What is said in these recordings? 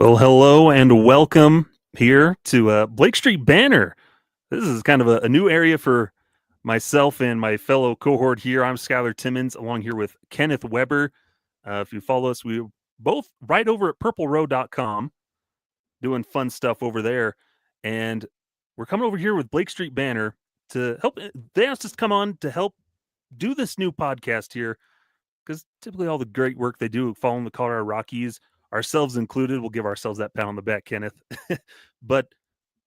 Well, hello and welcome here to Blake Street Banner. This is kind of a new area for myself and my fellow cohort here. I'm Skyler Timmins, along here with Kenneth Weber. If you follow us, we're both right over at purplerow.com doing fun stuff over there. And we're coming over here with Blake Street Banner to help. They asked us to come on to help do this new podcast here because typically all the great work they do following the Colorado Rockies, ourselves included, we'll give ourselves that pat on the back, Kenneth. But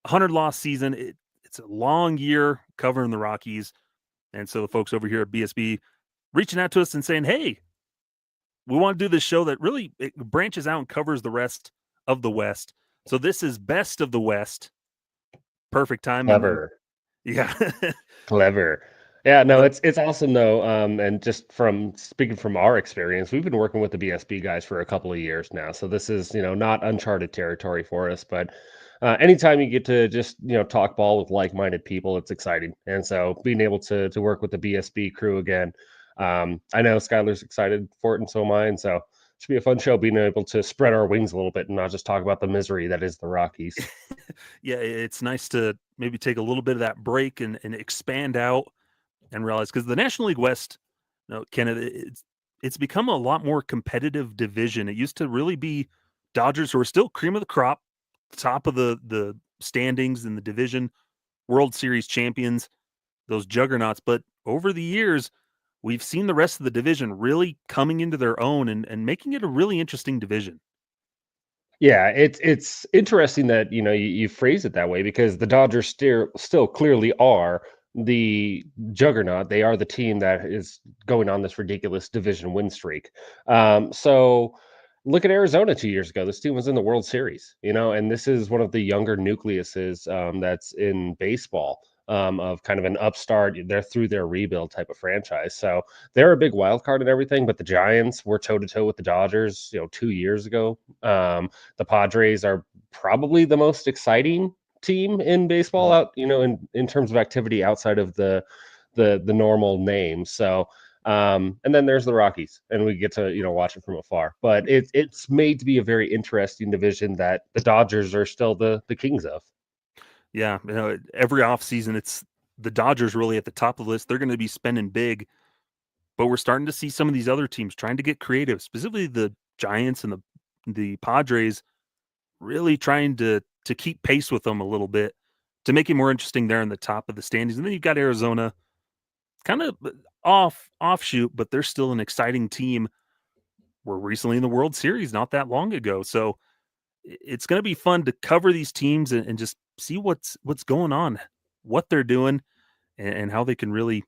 100-loss season, it's a long year covering the Rockies. And so the folks over here at BSB reaching out to us and saying, hey, we want to do this show that really it branches out and covers the rest of the West. So this is Best of the West. Perfect time. Clever. Yeah. Clever. Yeah, no, it's awesome though. And just from speaking from our experience, we've been working with the BSB guys for a couple of years now. So this is, not uncharted territory for us, but anytime you get to just, talk ball with like-minded people, it's exciting. And so being able to work with the BSB crew again, I know Skyler's excited for it and so am I. And so it should be a fun show being able to spread our wings a little bit and not just talk about the misery that is the Rockies. Yeah, it's nice to maybe take a little bit of that break and expand out and realize, because the National League West, Kenneth, it's become a lot more competitive division. It used to really be Dodgers, who are still cream of the crop, top of the standings in the division, World Series champions, those juggernauts. But over the years, we've seen the rest of the division really coming into their own and making it a really interesting division. Yeah, it's interesting that you phrase it that way because the Dodgers still clearly are the juggernaut. They are the team that is going on this ridiculous division win streak. So look at Arizona 2 years ago. This team was in the World Series, and this is one of the younger nucleuses that's in baseball. Of kind of an upstart, they're through their rebuild type of franchise. So they're a big wild card and everything, but the Giants were toe to toe with the Dodgers, 2 years ago. The Padres are probably the most exciting team in baseball out, in terms of activity outside of the normal names. So and then there's the Rockies, and we get to watch it from afar. But it's made to be a very interesting division that the Dodgers are still the kings of. Yeah, every offseason, it's the Dodgers really at the top of the list. They're going to be spending big, but we're starting to see some of these other teams trying to get creative, specifically the Giants and the Padres, really trying to keep pace with them a little bit to make it more interesting there in the top of the standings. And then you've got Arizona, kind of offshoot, but they're still an exciting team. We're recently in the World Series not that long ago, so it's going to be fun to cover these teams and just see what's going on, what they're doing, and how they can really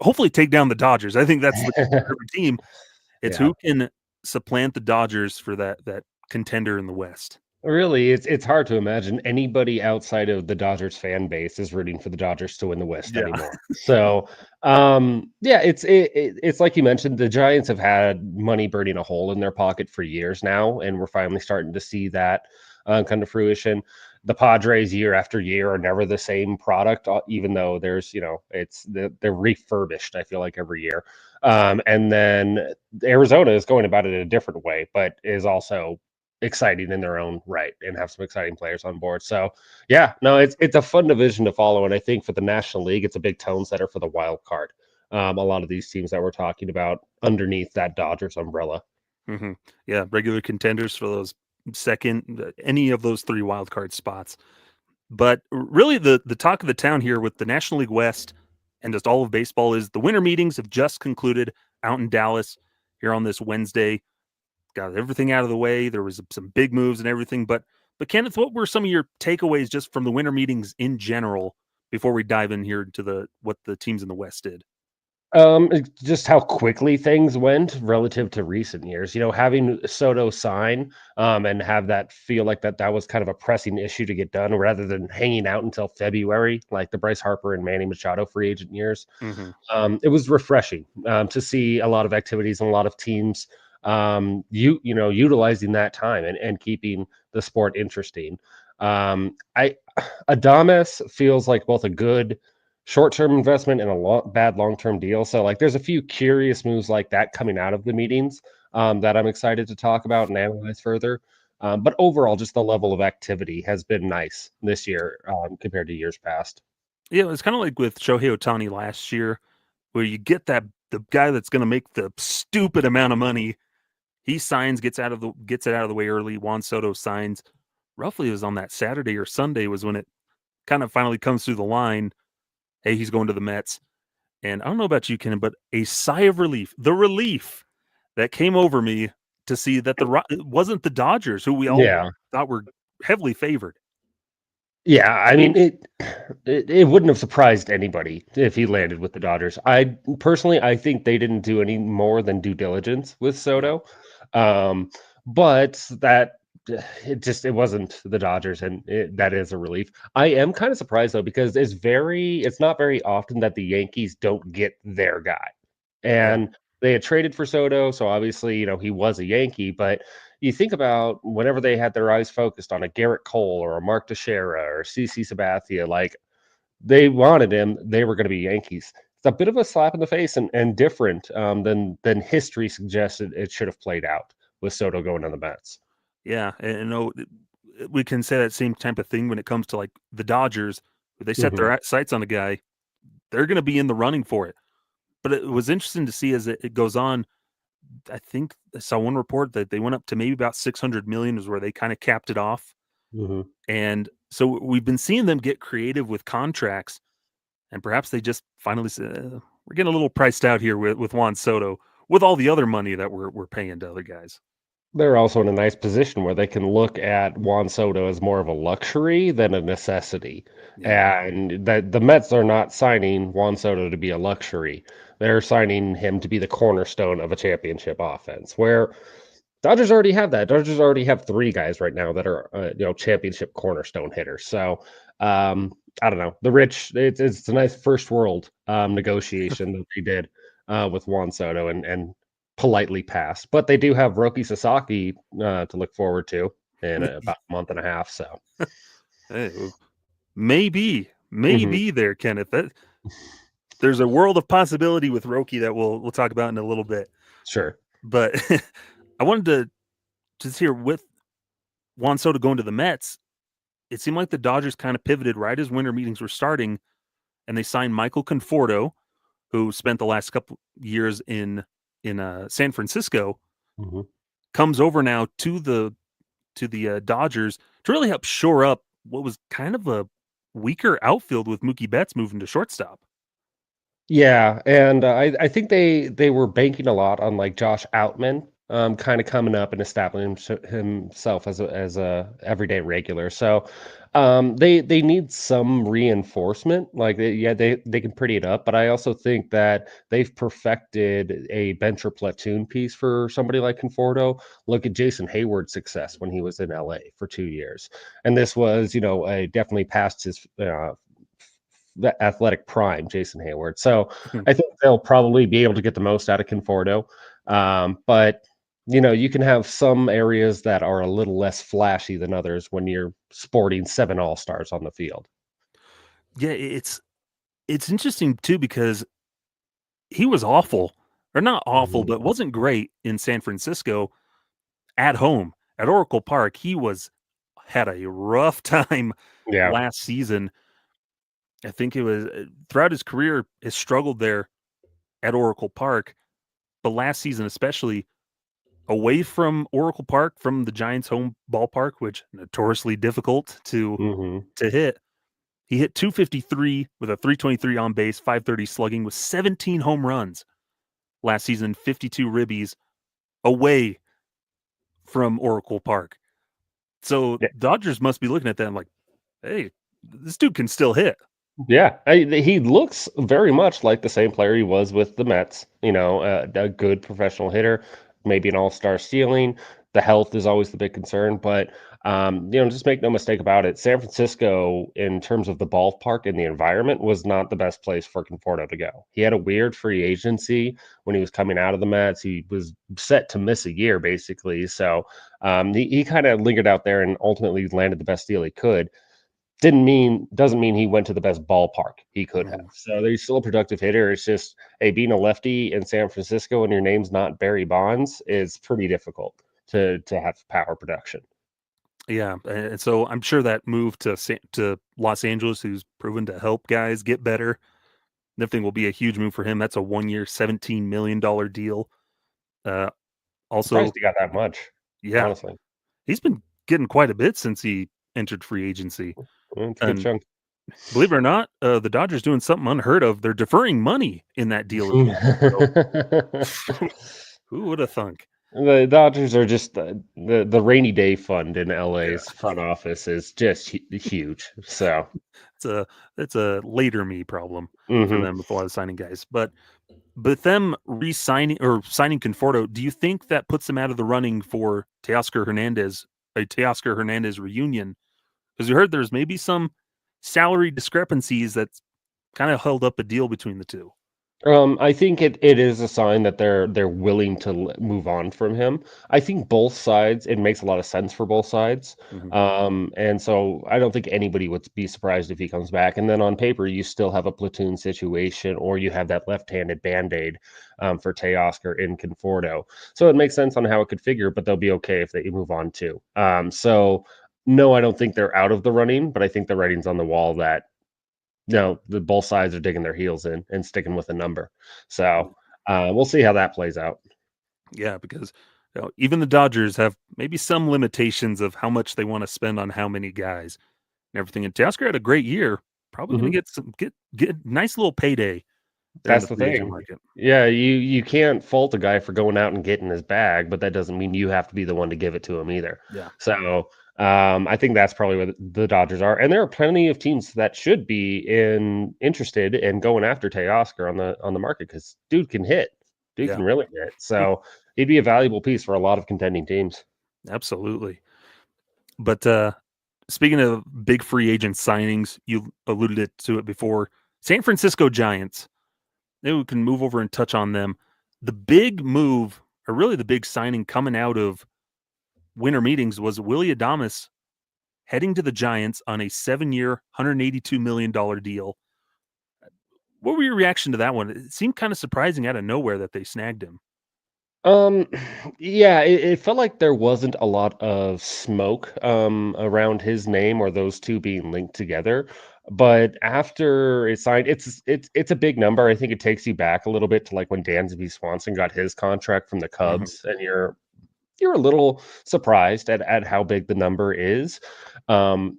hopefully take down the Dodgers. I think that's the every team. It's Yeah. who can supplant the Dodgers for that contender in the West. Really, it's hard to imagine anybody outside of the Dodgers fan base is rooting for the Dodgers to win the West Yeah. anymore. So, yeah, it's like you mentioned, the Giants have had money burning a hole in their pocket for years now, and we're finally starting to see that come to fruition. The Padres, year after year, are never the same product, even though there's, they're refurbished, I feel like, every year. And then Arizona is going about it in a different way, but is also exciting in their own right and have some exciting players on board. So yeah, no, it's a fun division to follow. And I think for the National League, it's a big tone setter for the wild card. A lot of these teams that we're talking about underneath that Dodgers umbrella. Mm-hmm. Yeah, regular contenders for those any of those three wild card spots. But really the talk of the town here with the National League West and just all of baseball is the winter meetings have just concluded out in Dallas here on this Wednesday. Got everything out of the way. There was some big moves and everything. But Kenneth, what were some of your takeaways just from the winter meetings in general before we dive in here to what the teams in the West did? Just how quickly things went relative to recent years. Having Soto sign and have that feel like that was kind of a pressing issue to get done rather than hanging out until February, like the Bryce Harper and Manny Machado free agent years. Mm-hmm. It was refreshing to see a lot of activities and a lot of teams utilizing that time and keeping the sport interesting. Adames feels like both a good short-term investment and a bad long-term deal. So like there's a few curious moves like that coming out of the meetings. that I'm excited to talk about and analyze further. But overall, just the level of activity has been nice this year compared to years past. Yeah, it's kind of like with Shohei Ohtani last year, where you get the guy that's going to make the stupid amount of money. He signs, gets it out of the way early. Juan Soto signs. Roughly it was on that Saturday or Sunday was when it kind of finally comes through the line. Hey, he's going to the Mets. And I don't know about you, Ken, but a sigh of relief, the relief that came over me to see that it wasn't the Dodgers, who we all Yeah. thought were heavily favored. Yeah, I mean it wouldn't have surprised anybody if he landed with the Dodgers. I think they didn't do any more than due diligence with Yeah. Soto. Um, but that it wasn't the Dodgers, and that is a relief. I am kind of surprised though because it's not very often that the Yankees don't get their guy. Yeah. And they had traded for Soto, so obviously, he was a Yankee, but you think about whenever they had their eyes focused on a Garrett Cole or a Mark Teixeira or CC Sabathia, like they wanted him, they were going to be Yankees. It's a bit of a slap in the face and different than history suggested it should have played out with Soto going to the Mets. Yeah. And no, we can say that same type of thing when it comes to like the Dodgers. If they set Mhm, their sights on a guy, they're going to be in the running for it. But it was interesting to see as it goes on. I think I saw one report that they went up to maybe about 600 million is where they kind of capped it off. mhm. And so we've been seeing them get creative with contracts, and perhaps they just finally said, we're getting a little priced out here with Juan Soto with all the other money that we're paying to other guys. They're also in a nice position where they can look at Juan Soto as more of a luxury than a necessity. Yeah. And that the Mets are not signing Juan Soto to be a luxury. They're signing him to be the cornerstone of a championship offense. Where Dodgers already have that. Dodgers already have three guys right now that are championship cornerstone hitters. So I don't know. The rich, it's a nice first world negotiation that they did with Juan Soto and politely passed. But they do have Roki Sasaki to look forward to in about a month and a half. So Hey, maybe, Mhm. maybe there, Kenneth. There's a world of possibility with Roki that we'll talk about in a little bit. Sure. But I wanted to just hear with Juan Soto going to the Mets. It seemed like the Dodgers kind of pivoted right as winter meetings were starting, and they signed Michael Conforto, who spent the last couple years in San Francisco, Mhm. comes over now to the Dodgers to really help shore up what was kind of a weaker outfield with Mookie Betts moving to shortstop. Yeah, and I think they were banking a lot on like Josh Outman, kind of coming up and establishing himself as a everyday regular. So they need some reinforcement. Like they can pretty it up, but I also think that they've perfected a bench or platoon piece for somebody like Conforto. Look at Jason Hayward's success when he was in LA for 2 years, and this was a definitely past his the athletic prime, Jason Hayward. So I think they'll probably be able to get the most out of Conforto. But you can have some areas that are a little less flashy than others when you're sporting seven all stars on the field. Yeah, it's interesting too because he was awful, or not awful, Mhm. but wasn't great in San Francisco at home at Oracle Park. He had a rough time Yeah. last season. I think it was throughout his career has struggled there at Oracle Park, but last season especially away from Oracle Park, from the Giants' home ballpark, which notoriously difficult Hmm. to hit. He hit 253 with a 323 on base, 530 slugging with 17 home runs last season, 52 ribbies away from Oracle Park. So Dodgers must be looking at that and like, hey, this dude can still hit. Yeah, he looks very much like the same player he was with the Mets. A good professional hitter, maybe an all-star ceiling. The health is always the big concern, but just make no mistake about it. San Francisco, in terms of the ballpark and the environment, was not the best place for Conforto to go. He had a weird free agency when he was coming out of the Mets. He was set to miss a year, basically. So he kind of lingered out there and ultimately landed the best deal he could. doesn't mean he went to the best ballpark he could have. Mhm. So he's still a productive hitter. It's just, hey, being a lefty in San Francisco and your name's not Barry Bonds is pretty difficult to have power production. Yeah, and so I'm sure that move to Los Angeles, who's proven to help guys get better, lifting will be a huge move for him. That's a 1-year, $17 million deal. Uh, Surprised also, he got that much, yeah, honestly. he's been getting quite a bit since he entered free agency. It's a good And chunk. believe it or not, the Dodgers doing something unheard of. They're deferring money in that deal as well. So who would have thunk? The Dodgers are just the rainy day fund in Yeah, LA's front office is just huge. So, it's a it's a later me problem for mhm. them with a lot of signing guys. But them re-signing or signing Conforto, do you think that puts them out of the running for a Teoscar Hernandez reunion? Because we heard there's maybe some salary discrepancies that's kind of held up a deal between the two. I think it is a sign that they're willing to move on from him. I think both sides, it makes a lot of sense for both sides. Mhm, And so I don't think anybody would be surprised if he comes back. And then on paper, you still have a platoon situation, or you have that left-handed band-aid for Teoscar in Conforto. So it makes sense on how it could figure, but they'll be okay if they move on too. So no, I don't think they're out of the running, but I think the writing's on the wall that no, the both sides are digging their heels in and sticking with a number. So, mhm. we'll see how that plays out. Yeah, because even the Dodgers have maybe some limitations of how much they want to spend on how many guys and everything. And Teoscar had a great year. Probably going to Mhm. get get nice little payday there in That's the the free agent thing. market. Yeah, you can't fault a guy for going out and getting his bag, but that doesn't mean you have to be the one to give it to him either. Yeah. So, I think that's probably where the Dodgers are, and there are plenty of teams that should be interested in going after Teoscar on the market because dude can hit. Dude Yeah. can really hit. So, he'd be a valuable piece for a lot of contending teams. Absolutely. But speaking of big free agent signings, you to it before. San Francisco Giants. Maybe we can move over and touch on them. The big move, or really the big signing coming out of winter meetings, was Willy Adames heading to the Giants on a 7-year, $182 million deal. What were your reaction to that one? It seemed kind of surprising out of nowhere that they snagged him. Um, yeah, it felt like there wasn't a lot of smoke around his name or those two being linked together. But after it's signed, it's a big number. I think it takes you back a little bit to like when Dansby Swanson got his contract from the Mhm. Cubs, and you're a little surprised at how big the number is. Um,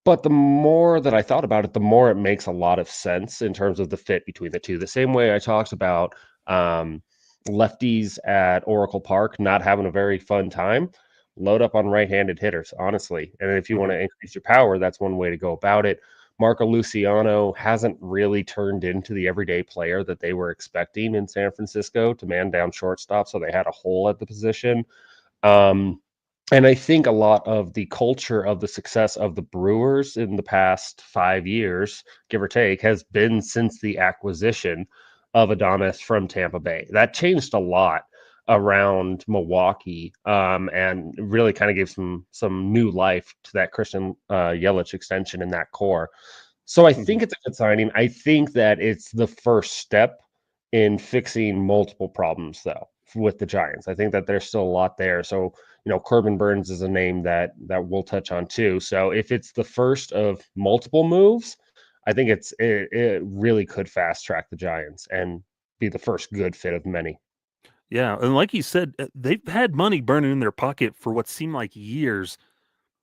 but the more that I thought about it, the more it makes a lot of sense in terms of the fit between the two. The same way I talked about um, lefties at Oracle Park not having a very fun time, load up on right-handed hitters, honestly. And if you want Mhm. to increase your power, that's one way to go about it. Marco Luciano hasn't really turned into the everyday player that they were expecting in San Francisco to man down shortstop, so they had a hole at the position. Um, and I think a lot of the culture of the success of the Brewers in the past 5 years, give or take, has been since the acquisition of Adames from Tampa Bay. That changed a lot around Milwaukee, and really kind of gave some new life to that Christian Yelich extension in that core. So I Mhm. think it's a good signing. I think that it's the first step in fixing multiple problems, though, with the Giants. I think that there's still a lot there. So, Corbin Burns is a name that we'll touch on too. So if it's the first of multiple moves, I think it really could fast track the Giants and be the first good fit of many. Yeah, and like you said, they've had money burning in their pocket for what seemed like years.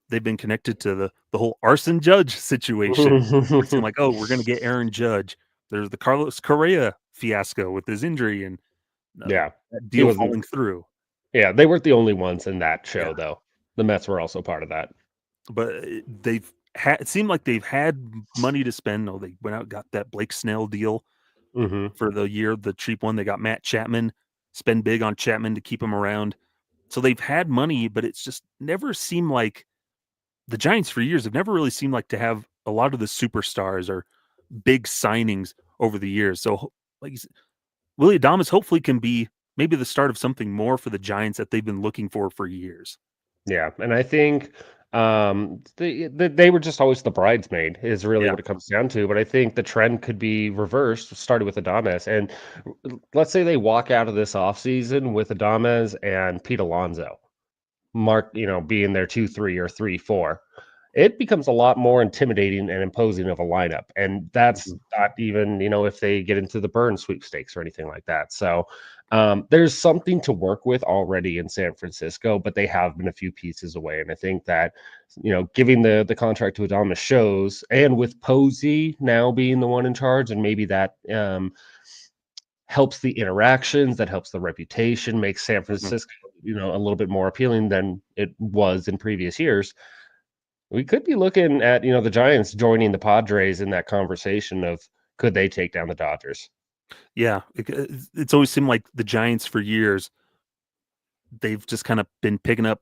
They've been connected to the whole Arson Judge situation. Where it seemed like, oh, we're going to get Aaron Judge. There's the Carlos Correa fiasco with his injury and Yeah, that he deal wasn't. falling through. Yeah, they weren't the only ones in that Yeah, show, though. The Mets were also part of that. but they've had. It seemed like they've had money to spend. Oh, they went out and got that Blake Snell deal Hmm. for the year, the cheap one. They got Matt Chapman. Spend big on Chapman to keep him around. So they've had money, but it's just never seemed like the Giants for years have never really seemed like to have a lot of the superstars or big signings over the years. So, like you said, Willie Adames hopefully can be maybe the start of something more for the Giants that they've been looking for years. Yeah, and I think They were just always the bridesmaid is really Yeah. what it comes down to. But I think the trend could be reversed, started with Adames, and let's say they walk out of this offseason with Adames and Pete Alonso. Mark, being their 2-3 or 3-4, it becomes a lot more intimidating and imposing of a lineup. And that's Mhm. not even, if they get into the burn sweepstakes or anything like that. So there's something to work with already in San Francisco, but they have been a few pieces away. And I think that, giving the contract to Adames shows, and with Posey now being the one in charge, and maybe that helps the interactions, that helps the reputation, makes San Mhm. Francisco, a little bit more appealing than it was in previous years. We could be looking at, the Giants joining the Padres in that conversation of could they take down the Dodgers? Yeah, it's always seemed like the Giants for years, they've just kind of been picking up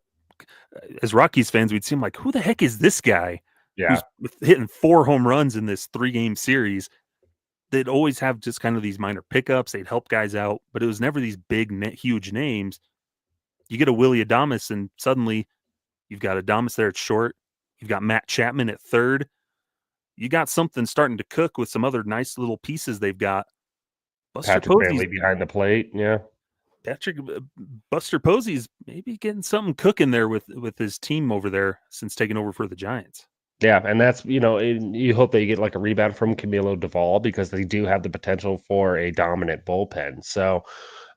as Rockies fans, we'd seem like, who the heck is this guy Yeah, who's hitting 4 home runs in this 3-game series? They'd always have just kind of these minor pickups. They'd help guys out, but it was never these big, huge names. You get a Willy Adames, and suddenly you've got Adames there at short. You've got Matt Chapman at third. You got something starting to cook with some other nice little pieces they've got. Buster Patrick Posey's Bailey behind the plate. Yeah. Patrick Buster Posey's maybe getting something cooking there with his team over there since taking over for the Giants. Yeah, and that's you hope that you get like a rebound from Camilo Duvall because they do have the potential for a dominant bullpen. So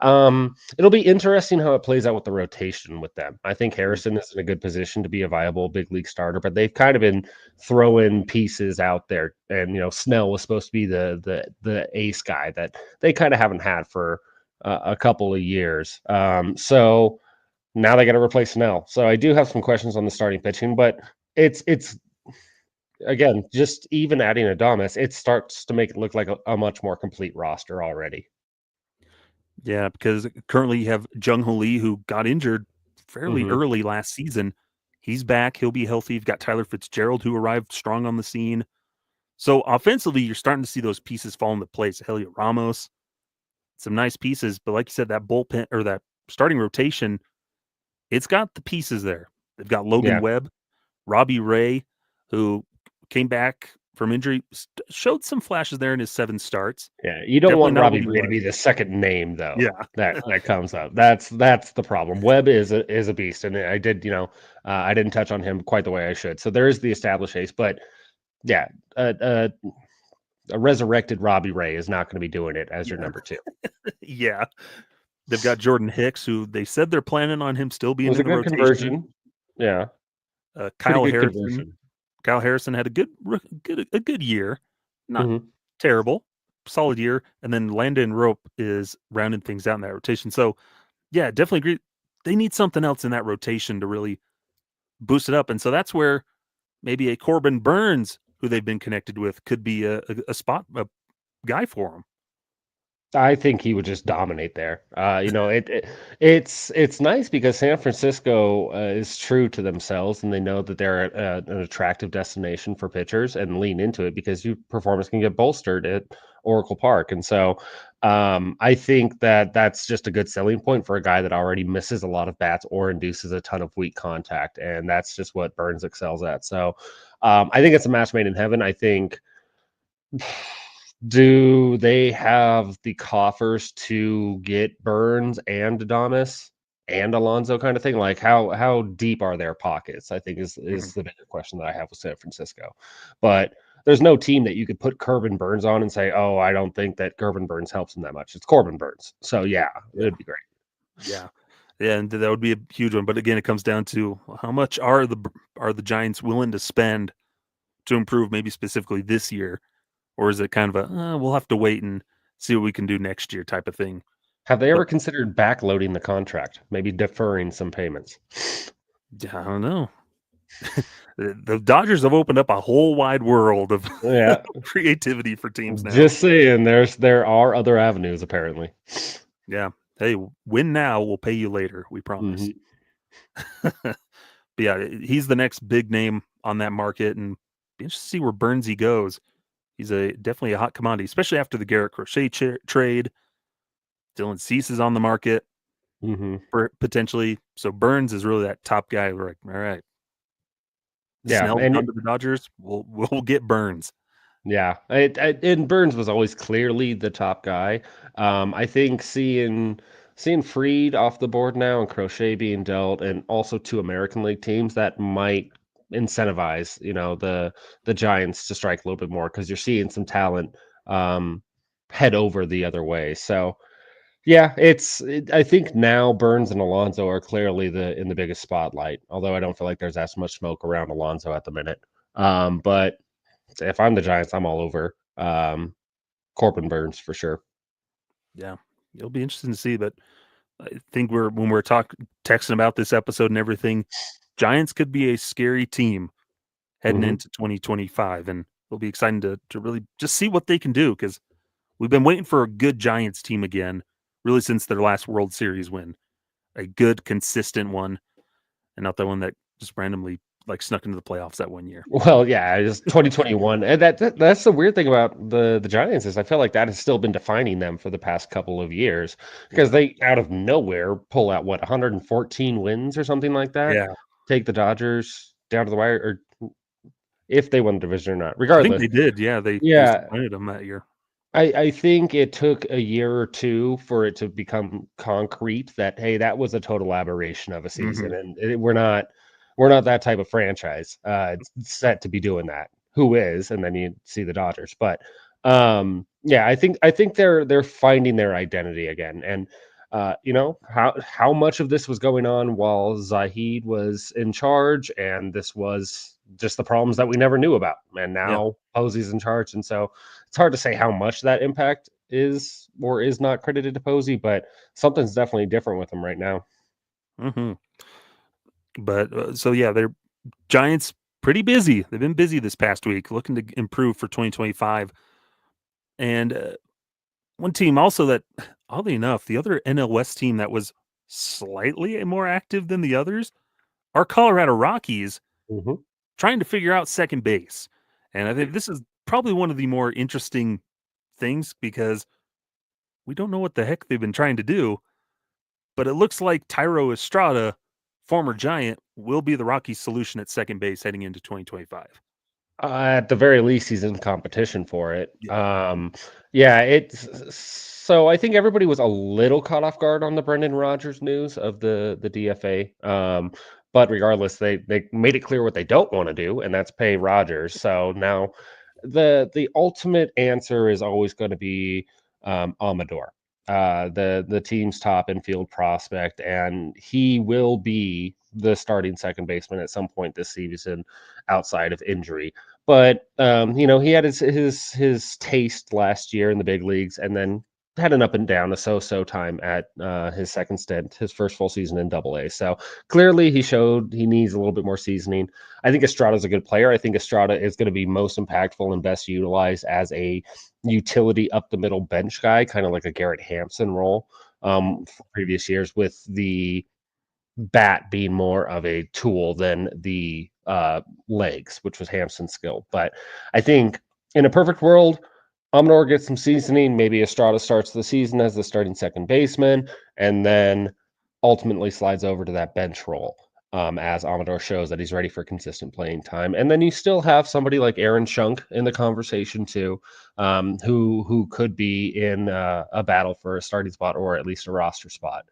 it'll be interesting how it plays out with the rotation with them. I think Mhm. Harrison is in a good position to be a viable big league starter, but they've kind of been throwing pieces out there. And Snell was supposed to be the ace guy that they kind of haven't had for a couple of years. So now they got to replace Snell. So I do have some questions on the starting pitching, but it's again, just even adding Adames, it starts to make it look like a much more complete roster already. Yeah, because currently you have Jung Ho Lee, who got injured fairly Hmm. early last season. He's back. He'll be healthy. You've got Tyler Fitzgerald, who arrived strong on the scene. So offensively, you're starting to see those pieces fall into place. Helio Ramos, some nice pieces, but like you said, that bullpen or that starting rotation, it's got the pieces there. They've got Logan Yeah, Webb, Robbie Ray, who came back from injury, showed some flashes there in his 7 starts. yeah. You don't Definitely want not Robbie what he Ray to was. be the second name though. Yeah. That comes up. That's the problem. Webb is a beast, and I did I didn't touch on him quite the way I should. So there is the established ace, but yeah, a resurrected Robbie Ray is not going to be doing it as your Yeah. number two. Yeah. They've got Jordan Hicks, who they said they're planning on him still It being was in a the good rotation. conversion. Yeah, pretty Kyle good Harrison. conversion. Kyle Harrison had a good year, not Hmm. terrible, solid year, and then Landon Rope is rounding things out in that rotation. So yeah, definitely agree. They need something else in that rotation to really boost it up, and so that's where maybe a Corbin Burns, who they've been connected with, could be a spot a guy for them. I think he would just dominate there. It's nice because San Francisco is true to themselves, and they know that they're an attractive destination for pitchers, and lean into it because your performance can get bolstered at Oracle Park. And so, I think that that's just a good selling point for a guy that already misses a lot of bats or induces a ton of weak contact, and that's just what Burns excels at. So, I think it's a match made in heaven. I think. Do they have the coffers to get Burns and Adames and Alonso kind of thing? Like how deep are their pockets? I think Mhm. is the bigger question that I have with San Francisco. But there's no team that you could put Corbin Burns on and say, "Oh, I don't think that Corbin Burns helps him that much." It's Corbin Burns. So yeah, Yeah, it'd be great. yeah, yeah, and that would be a huge one. But again, it comes down to how much are the Giants willing to spend to improve, maybe specifically this year, or is it kind of a we'll have to wait and see what we can do next year type of thing? Have they But ever considered backloading the contract, maybe deferring some payments? yeah, I don't know. The Dodgers have opened up a whole wide world of Yeah, creativity for teams now. just saying. There are other avenues apparently. Yeah. Hey, win now, we'll pay you later. We promise. Hmm. But yeah, he's the next big name on that market, and be interested to see where Burnsy goes. He's definitely a hot commodity, especially after the Garrett Crochet trade. Dylan Cease is on the market Hmm. for potentially. So Burns is really that top guy. We're like, all right, Yeah, Snell and done to the Dodgers, we'll get Burns. yeah, and Burns was always clearly the top guy. I think seeing Freed off the board now and Crochet being dealt, and also two American League teams that might incentivize the Giants to strike a little bit more because you're seeing some talent head over the other way. So yeah, I think now Burns and Alonso are clearly in the biggest spotlight. Although I don't feel like there's as much smoke around Alonso at the minute. But if I'm the Giants, I'm all over Corbin Burns for sure. Yeah, it'll be interesting to see. But I think when we're texting about this episode and everything, Giants could be a scary team heading Mhm. into 2025, and it'll be exciting to really just see what they can do because we've been waiting for a good Giants team again, really since their last World Series win, a good consistent one, and not the one that just randomly like snuck into the playoffs that one year. Well, yeah, it's 2021, and that's the weird thing about the Giants is I feel like that has still been defining them for the past couple of years because Yeah, they out of nowhere pull out 114 wins or something like that, yeah, take the Dodgers down to the wire, or if they won the division or not. I think Regardless, they did. Yeah, they yeah, disappointed them that year. I think it took a year or two for it to become concrete that, hey, that was a total aberration of a Hmm. season, and we're not that type of franchise set to be doing that. Who is? And then you see the Dodgers, but yeah, I think they're finding their identity again, and how much of this was going on while Zahid was in charge, and this was just the problems that we never knew about, and Yeah. now Posey's in charge, and so it's hard to say how much that impact is or is not credited to Posey, but something's definitely different with him right now. Hmm. But so yeah, they're Giants pretty busy. They've been busy this past week, looking to improve for 2025. And one team also that, oddly enough, the other NL West team that was slightly more active than the others are Colorado Rockies, Mhm. trying to figure out second base. And I think this is probably one of the more interesting things because we don't know what the heck they've been trying to do, but it looks like Tyro Estrada, former Giant, will be the Rockies' solution at second base heading into 2025. At the very least, he's in competition for it. Yeah. Yeah, so I think everybody was a little caught off guard on the Brendan Rodgers news of the DFA. But regardless, they made it clear what they don't want to do, and that's pay Rodgers. So now the ultimate answer is always going to be Amador, the team's top infield prospect, and he will be the starting second baseman at some point this season outside of injury. But he had his taste last year in the big leagues, and then had an up and down, a so-so time at his second stint, his first full season in Double A. So clearly, he showed he needs a little bit more seasoning. I think Estrada's a good player. I think Estrada is going to be most impactful and best utilized as a utility up the middle bench guy, kind of like a Garrett Hampson role for previous years, with the bat being more of a tool than the legs, which was Hampson's skill. But I think in a perfect world, Amador gets some seasoning. Maybe Estrada starts the season as the starting second baseman, and then ultimately slides over to that bench role as Amador shows that he's ready for consistent playing time. And then you still have somebody like Aaron Schunk in the conversation too, who could be in a battle for a starting spot or at least a roster spot.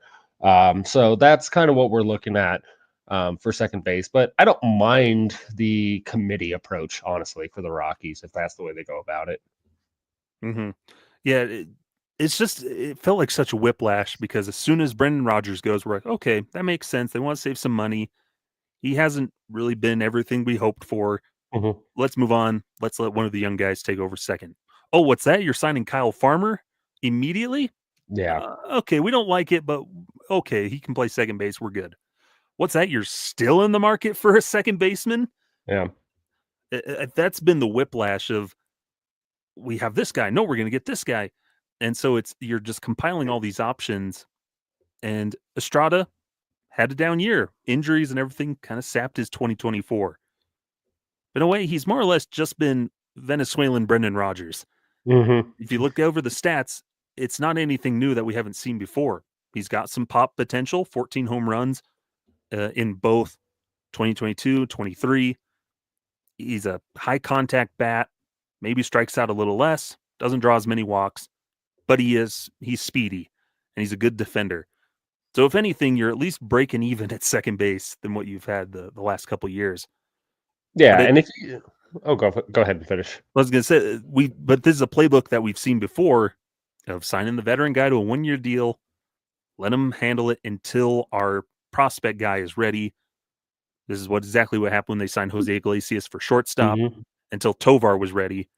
So that's kind of what we're looking at for second base. But I don't mind the committee approach, honestly, for the Rockies if that's the way they go about it. Hmm. Yeah. It felt like such a whiplash because as soon as Brendan Rodgers goes, we're like, okay, that makes sense. They want to save some money. He hasn't really been everything we hoped for. Mhm. Let's move on. Let's let one of the young guys take over second. Oh, what's that? You're signing Kyle Farmer immediately? Yeah, Okay, we don't like it, but okay, he can play second base. We're good. What's that? You're still in the market for a second baseman? yeah. That's been the whiplash of we have this guy. No, we're going to get this guy. And so you're just compiling all these options. And Estrada had a down year. Injuries and everything kind of sapped his 2024. In a way, he's more or less just been Venezuelan Brendan Rodgers. Hmm. If you look over the stats, it's not anything new that we haven't seen before. He's got some pop potential, 14 home runs in both 2022, 23. He's a high contact bat, maybe strikes out a little less, doesn't draw as many walks, but he's speedy and he's a good defender. So if anything, you're at least breaking even at second base than what you've had the last couple years. Yeah, But and if you go ahead and finish. I was going to say but this is a playbook that we've seen before of signing the veteran guy to a 1-year deal, let him handle it until our prospect guy is ready. This is exactly what happened when they signed Jose Iglesias for shortstop until Tovar was ready,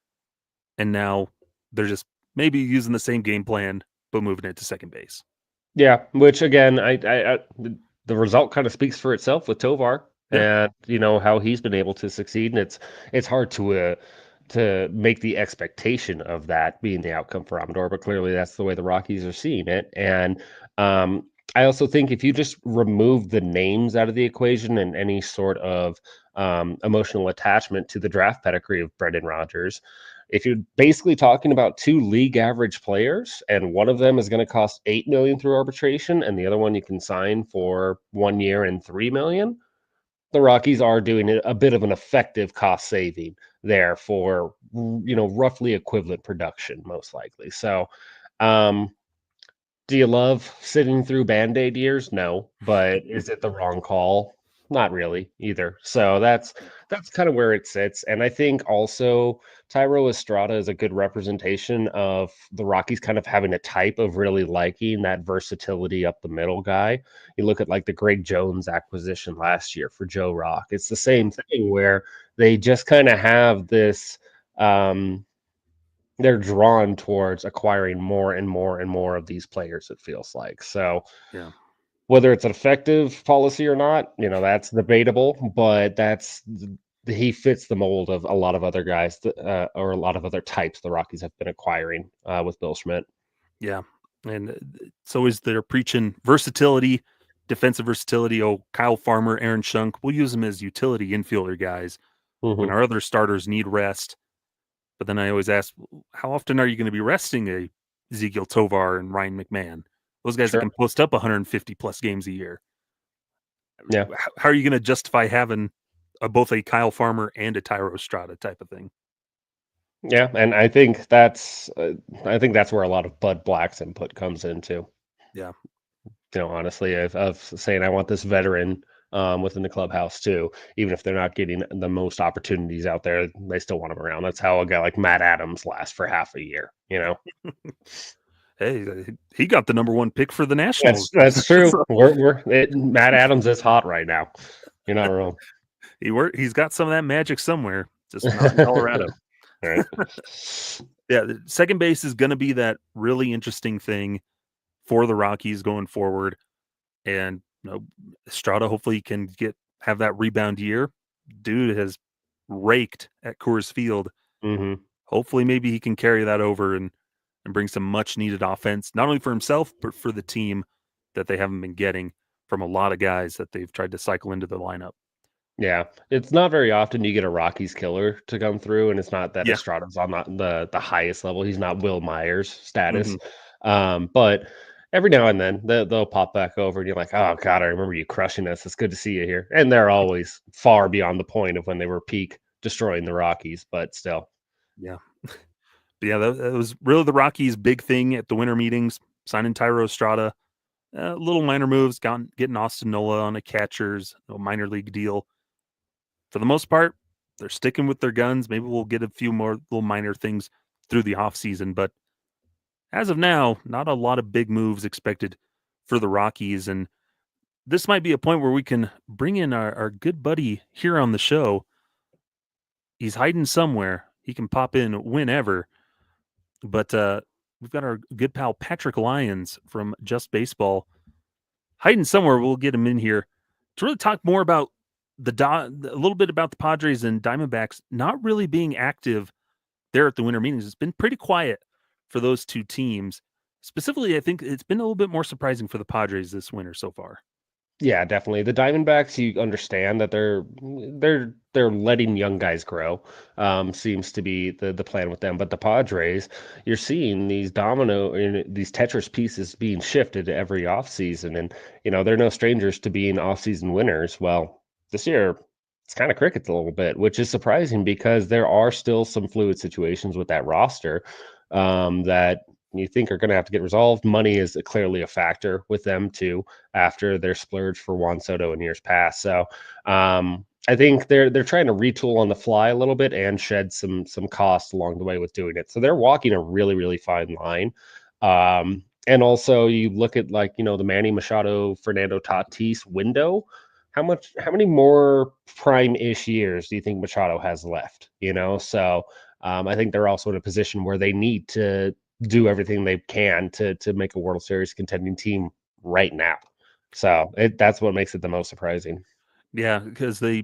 and now they're just maybe using the same game plan but moving it to second base. Yeah, which again, the result kind of speaks for itself with Tovar, Yeah. and how he's been able to succeed, and it's hard to make the expectation of that being the outcome for Amador, but clearly that's the way the Rockies are seeing it. And I also think if you just remove the names out of the equation and any sort of emotional attachment to the draft pedigree of Brendan Rodgers, if you're basically talking about two league average players and one of them is going to cost 8 million through arbitration and the other one you can sign for 1 year and 3 million, the Rockies are doing a bit of an effective cost saving there for roughly equivalent production, most likely. So do you love sitting through Band-Aid years? No, but is it the wrong call? Not really either. So that's kind of where it sits. And I think also Tyro Estrada is a good representation of the Rockies kind of having a type of really liking that versatility up the middle guy. You look at like the Greg Jones acquisition last year for Joe Rock. It's the same thing where they just kind of have this they're drawn towards acquiring more and more and more of these players, it feels like. So Yeah. whether it's an effective policy or not, that's debatable, but he fits the mold of a lot of other guys or a lot of other types the Rockies have been acquiring with Bill Schmidt. Yeah. And so is they're preaching versatility, defensive versatility. Oh, Kyle Farmer, Aaron Schunk, we'll use them as utility infielder guys when Mm-hmm. our other starters need rest. But then I always ask, how often are you going to be resting a Ezequiel Tovar and Ryan McMahon? Those guys that Sure. can post up 150 plus games a year. Yeah. How are you going to justify having both a Kyle Farmer and a Tyro Estrada type of thing? Yeah. And I think that's where a lot of Bud Black's input comes into. Yeah. Honestly, of saying I want this veteran within the clubhouse too, even if they're not getting the most opportunities out there, they still want them around. That's how a guy like Matt Adams lasts for half a year. Hey, he got the number 1 pick for the Nationals. That's true. So Matt Adams is hot right now. You're not wrong. he's got some of that magic somewhere, just not in Colorado. Right. Yeah, the second base is going to be that really interesting thing for the Rockies going forward. And Estrada hopefully can have that rebound year. Dude has raked at Coors Field. Mm-hmm. Hopefully, maybe he can carry that over and bring some much needed offense, not only for himself but for the team that they haven't been getting from a lot of guys that they've tried to cycle into the lineup. Yeah, it's not very often you get a Rockies killer to come through, and it's not that Yeah. Estrada's on the highest level. He's not Will Myers status, Mhm. but every now and then they'll pop back over, and you're like, "Oh God, I remember you crushing us. It's good to see you here." And they're always far beyond the point of when they were peak destroying the Rockies, but still. Yeah. But yeah, that was really the Rockies' big thing at the winter meetings, signing Tyro Estrada. Little minor moves, getting Austin Nola on a catcher's minor league deal. For the most part, they're sticking with their guns. Maybe we'll get a few more little minor things through the offseason, but as of now, not a lot of big moves expected for the Rockies. And this might be a point where we can bring in our good buddy here on the show. He's hiding somewhere. He can pop in whenever. But we've got our good pal Patrick Lyons from Just Baseball hiding somewhere. We'll get him in here to really talk more about a little bit about the Padres and Diamondbacks not really being active there at the winter meetings. It's been pretty quiet for those two teams. Specifically, I think it's been a little bit more surprising for the Padres this winter so far. Yeah, definitely. The Diamondbacks, you understand that they're letting young guys grow. Seems to be the plan with them. But the Padres, you're seeing these these Tetris pieces being shifted every offseason. And they're no strangers to being offseason winners. Well, this year it's kind of crickets a little bit, which is surprising because there are still some fluid situations with that roster that you think are going to have to get resolved. Money is clearly a factor with them too after their splurge for Juan Soto in years past. So I think they're trying to retool on the fly a little bit and shed some costs along the way with doing it. So they're walking a really really fine line. And also you look at like the Manny Machado Fernando Tatis window. How many more prime-ish years do you think Machado has left? So I think they're also in a position where they need to do everything they can to make a World Series contending team right now. So that's what makes it the most surprising. Yeah, because the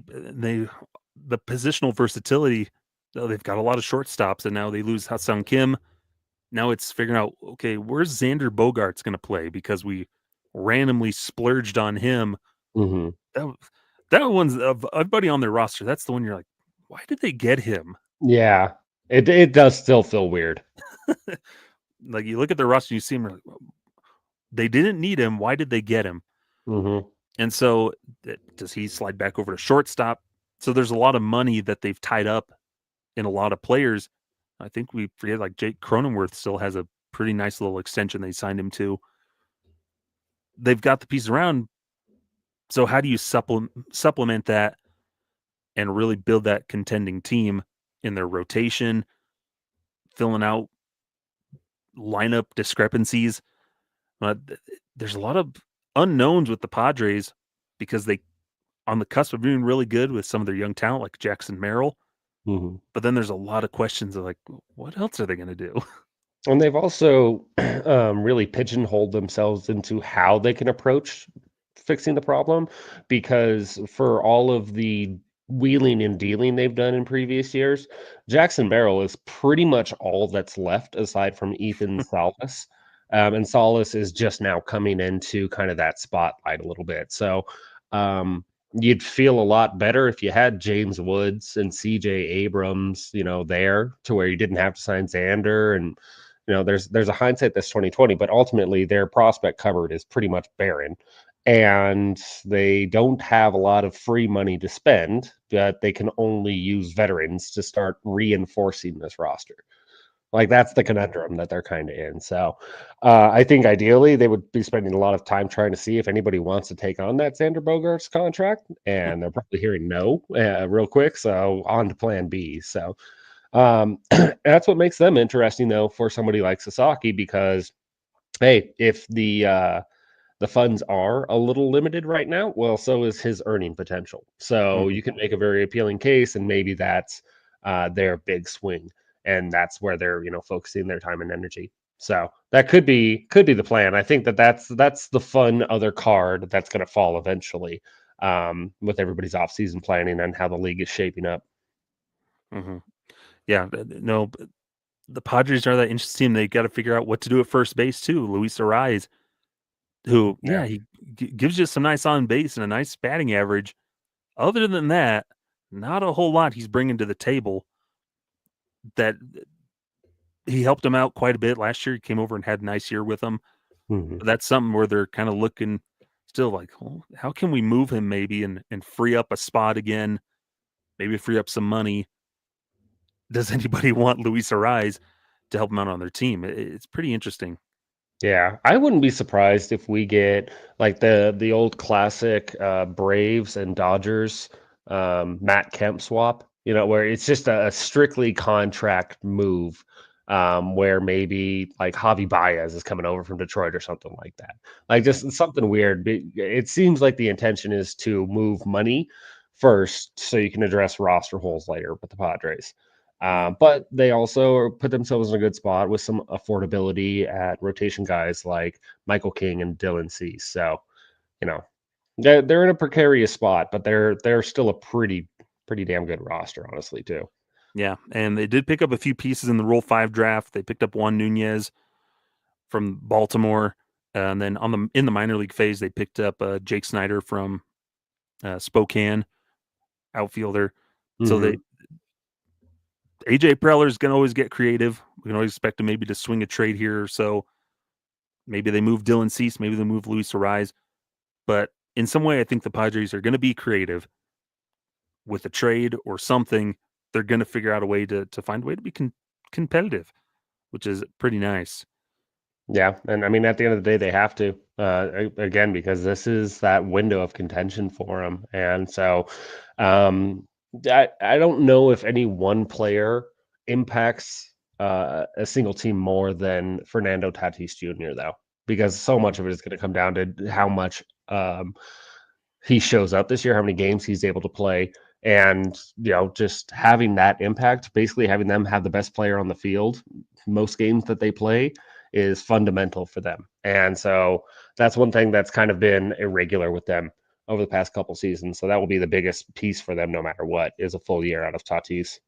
positional versatility. They've got a lot of shortstops, and now they lose Ha-Seong Kim. Now it's figuring out, okay, where's Xander Bogaerts going to play because we randomly splurged on him. Hmm. That that one's of everybody on their roster. That's the one you're like, why did they get him? Yeah, it does still feel weird. Like you look at their roster, you see him, like, they didn't need him. Why did they get him? Hmm. And so, does he slide back over to shortstop? So there's a lot of money that they've tied up in a lot of players. I think we forget like Jake Cronenworth still has a pretty nice little extension they signed him to. They've got the pieces around. So how do you supplement that and really build that contending team in their rotation, filling out lineup discrepancies? There's a lot of unknowns with the Padres because they on the cusp of being really good with some of their young talent like Jackson Merrill. Hmm. But then there's a lot of questions of like, what else are they going to do? And they've also really pigeonholed themselves into how they can approach fixing the problem because for all of the wheeling and dealing they've done in previous years, Jackson Merrill is pretty much all that's left aside from Ethan Salas. And Salas is just now coming into kind of that spotlight a little bit. So you'd feel a lot better if you had James Woods and CJ Abrams, there to where you didn't have to sign Xander and there's a hindsight that's 2020, but ultimately their prospect cupboard is pretty much barren. And they don't have a lot of free money to spend, but they can only use veterans to start reinforcing this roster. Like that's the conundrum that they're kind of in. So I think ideally they would be spending a lot of time trying to see if anybody wants to take on that Xander Bogaerts contract, and they're probably hearing no real quick. So on to Plan B. So that's what makes them interesting, though, for somebody like Sasaki, because hey, if the funds are a little limited right now, well, so is his earning potential. So Mhm. you can make a very appealing case, and maybe that's their big swing, and that's where they're focusing their time and energy. So that could be the plan. I think that's the fun other card that's going to fall eventually with everybody's offseason planning and how the league is shaping up. Mhm. Yeah, no, the Padres are that interesting team. They got to figure out what to do at first base too. Luis Ariz, who, Yeah. yeah, he gives you some nice on base and a nice batting average. Other than that, not a whole lot he's bringing to the table. That he helped him out quite a bit last year. He came over and had a nice year with them. Mhm. But that's something where they're kind of looking still like, oh, how can we move him maybe and free up a spot again? Maybe free up some money. Does anybody want Luis Ariz to help them out on their team? It's pretty interesting. Yeah, I wouldn't be surprised if we get like the old classic Braves and Dodgers Matt Kemp swap, where it's just a strictly contract move, where maybe like Javi Baez is coming over from Detroit or something like that. Like just something weird. It seems like the intention is to move money first so you can address roster holes later with the Padres. Mhm. But they also put themselves in a good spot with some affordability at rotation guys like Michael King and Dylan Cease. So, you know, they're in a precarious spot, but they're still a pretty damn good roster, honestly, too. Yeah, and they did pick up a few pieces in the Rule 5 draft. They picked up Juan Nunez from Baltimore, and then in the minor league phase, they picked up Jake Snyder from Spokane, outfielder. So Hmm. they AJ Preller is going to always get creative. We can always expect him maybe to swing a trade here or so. Maybe they move Dylan Cease, maybe they move Luis Ariz. But in some way, I think the Padres are going to be creative with a trade or something, they're going to figure out a way to find a way to be competitive, which is pretty nice. Yeah, and I mean, at the end of the day, they have to again because this is that window of contention for them, and so I don't know if any one player impacts a single team more than Fernando Tatis Jr. though, because so much of it is going to come down to how much he shows up this year, how many games he's able to play, and just having that impact, basically having them have the best player on the field most games that they play is fundamental for them. And so that's one thing that's kind of been irregular with them over the past couple seasons. So that will be the biggest piece for them no matter what, is a full year out of Tatis.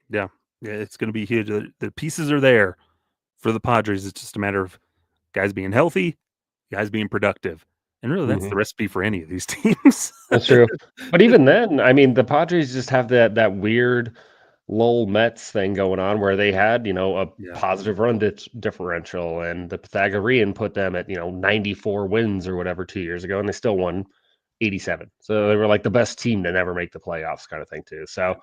Yeah, it's going to be huge. The pieces are there for the Padres. It's just a matter of guys being healthy, guys being productive. And really, that's the recipe for any of these teams. That's true. But even then, I mean, the Padres just have that weird Lowell Mets thing going on where they had, a Yeah. positive run differential, and the Pythagorean put them at, 94 wins or whatever 2 years ago, and they still won 87. So they were like the best team to never make the playoffs kind of thing too. So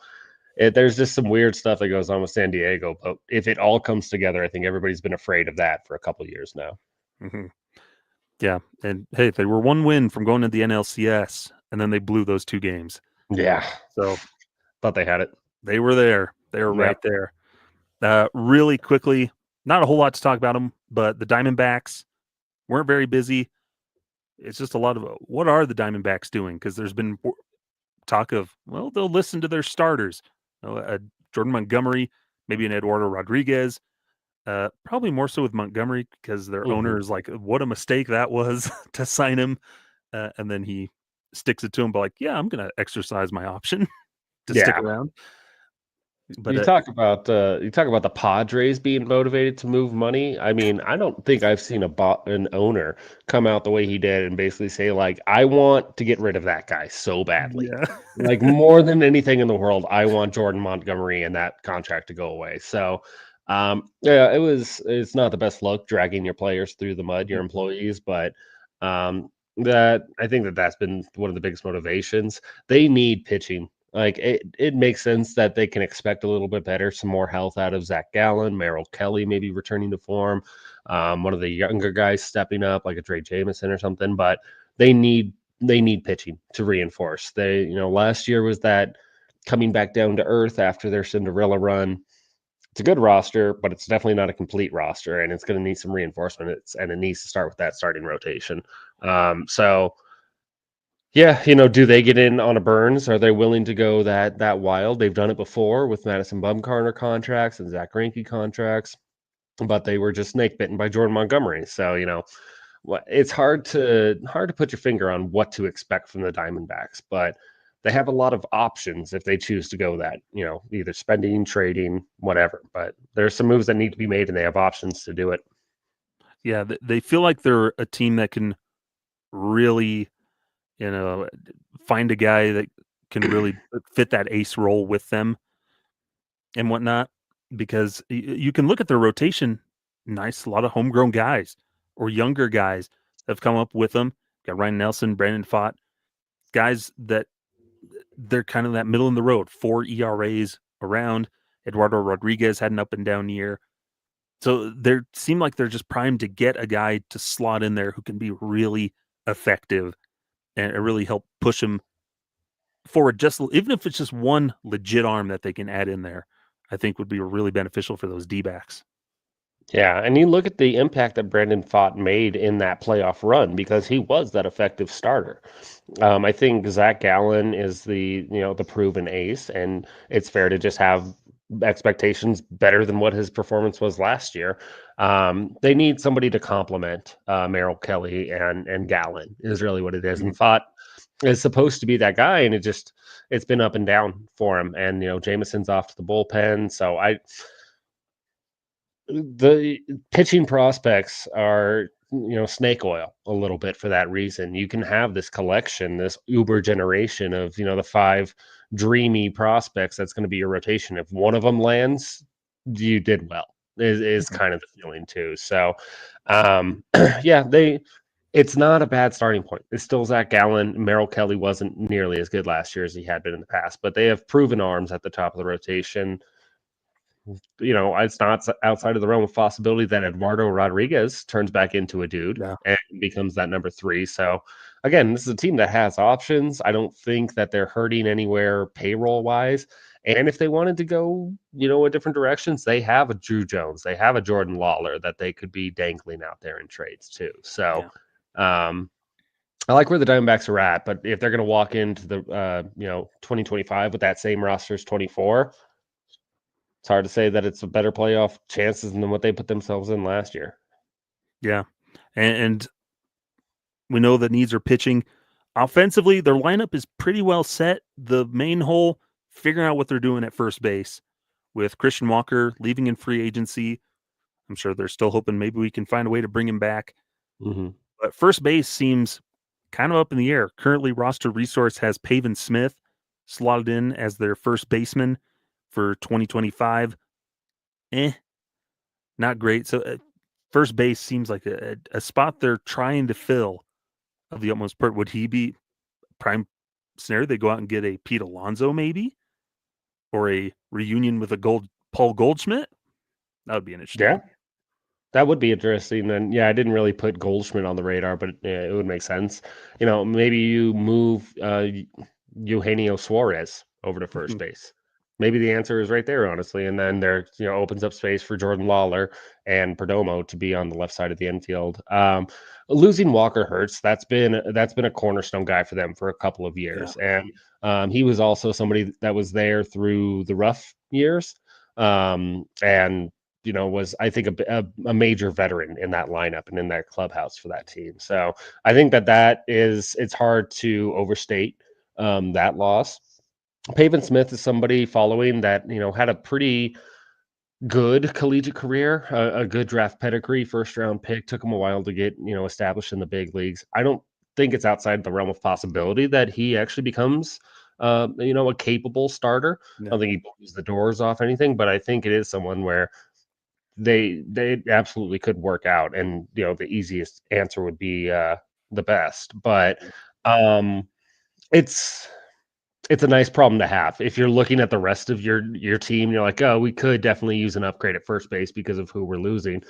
there's just some weird stuff that goes on with San Diego, but if it all comes together, I think everybody's been afraid of that for a couple of years now. Mm-hmm. Yeah, and hey, they were one win from going to the NLCS, and then they blew those 2 games. Yeah. So Thought they had it. they were there. They were right there. Really quickly, not a whole lot to talk about them, but the Diamondbacks weren't very busy. It's just a lot of what are the Diamondbacks doing? Because there's been talk of, well, they'll listen to their starters. Jordan Montgomery, maybe an Eduardo Rodriguez. Probably more so with Montgomery because their owner is like, what a mistake that was to sign him. And then he sticks it to him, but like, yeah, I'm going to exercise my option to stick around. But you talk about the Padres being motivated to move money. I mean, I don't think I've seen an owner come out the way he did and basically say like, I want to get rid of that guy so badly. Yeah. Like more than anything in the world, I want Jordan Montgomery and that contract to go away. So yeah, it's not the best look dragging your players through the mud, your employees, but that I think that's been one of the biggest motivations. They need pitching. Like it makes sense that they can expect a little bit better, some more health out of Zach Gallen, Merrill Kelly maybe returning to form, one of the younger guys stepping up like a Trey Jameson or something. But they need pitching to reinforce. They last year was that coming back down to earth after their Cinderella run. It's a good roster, but it's definitely not a complete roster, and it's going to need some reinforcement. And it needs to start with that starting rotation. So. Yeah, do they get in on a Burns? Are they willing to go that wild? They've done it before with Madison Bumgarner contracts and Zach Greinke contracts, but they were just snake bitten by Jordan Montgomery. So it's hard to put your finger on what to expect from the Diamondbacks, but they have a lot of options if they choose to go that either spending, trading, whatever. But there's some moves that need to be made, and they have options to do it. Yeah, they feel like they're a team that can really find a guy that can really fit that ace role with them and whatnot, because you can look at their rotation. Nice, a lot of homegrown guys or younger guys have come up with them. Got Ryan Nelson, Brandon Pfaadt, guys that they're kind of that middle in the road, 4 ERAs around. Eduardo Rodriguez had an up and down year. So they seem like they're just primed to get a guy to slot in there who can be really effective and really help push him forward. Just even if it's just one legit arm that they can add in there, I think would be really beneficial for those D-backs. Yeah, and you look at the impact that Brandon Pfaadt made in that playoff run because he was that effective starter. I think Zach Gallen is the proven ace, and it's fair to just have expectations better than what his performance was last year. They need somebody to complement Merrill Kelly and Gallen is really what it is. And Pfaadt is supposed to be that guy, and it's been up and down for him. And Jameson's off to the bullpen, so the pitching prospects are snake oil a little bit for that reason. You can have this collection, this uber generation of the 5 dreamy prospects that's going to be your rotation. If one of them lands, you did well is kind of the feeling too. So yeah, It's not a bad starting point. It's still Zach Gallen. Merrill Kelly wasn't nearly as good last year as he had been in the past, but they have proven arms at the top of the rotation. It's not outside of the realm of possibility that Eduardo Rodriguez turns back into a dude and becomes that number 3. So, again, this is a team that has options. I don't think that they're hurting anywhere payroll-wise. And if they wanted to go, a different directions, they have a Drew Jones. They have a Jordan Lawler that they could be dangling out there in trades too. So, I like where the Diamondbacks are at, but if they're going to walk into the 2025 with that same roster as 24, it's hard to say that it's a better playoff chances than what they put themselves in last year. Yeah, and we know that needs are pitching. Offensively, their lineup is pretty well set. The main hole, figuring out what they're doing at first base with Christian Walker leaving in free agency. I'm sure they're still hoping maybe we can find a way to bring him back. Mm-hmm. But first base seems kind of up in the air. Currently, Roster Resource has Pavin Smith slotted in as their first baseman for 2025. Not great. So first base seems like a spot they're trying to fill of the utmost part. Would he be prime scenario? They go out and get a Pete Alonso maybe, or a reunion with Paul Goldschmidt. That would be an interesting. Yeah, that would be interesting. And I didn't really put Goldschmidt on the radar, but it would make sense. Maybe you move Eugenio Suarez over to first base. Maybe the answer is right there, honestly. And then there, opens up space for Jordan Lawler and Perdomo to be on the left side of the infield. Losing Walker hurts. That's been a cornerstone guy for them for a couple of years. Yeah. And he was also somebody that was there through the rough years. And was, I think, a major veteran in that lineup and in that clubhouse for that team. So I think it's hard to overstate that loss. Pavin Smith is somebody following that, had a pretty good collegiate career, a good draft pedigree, first round pick. Took him a while to get, established in the big leagues. I don't think it's outside the realm of possibility that he actually becomes, a capable starter. No. I don't think he blows the doors off anything, but I think it is someone where they absolutely could work out. And, the easiest answer would be the best. But it's a nice problem to have. If you're looking at the rest of your team, you're like, oh, we could definitely use an upgrade at first base because of who we're losing.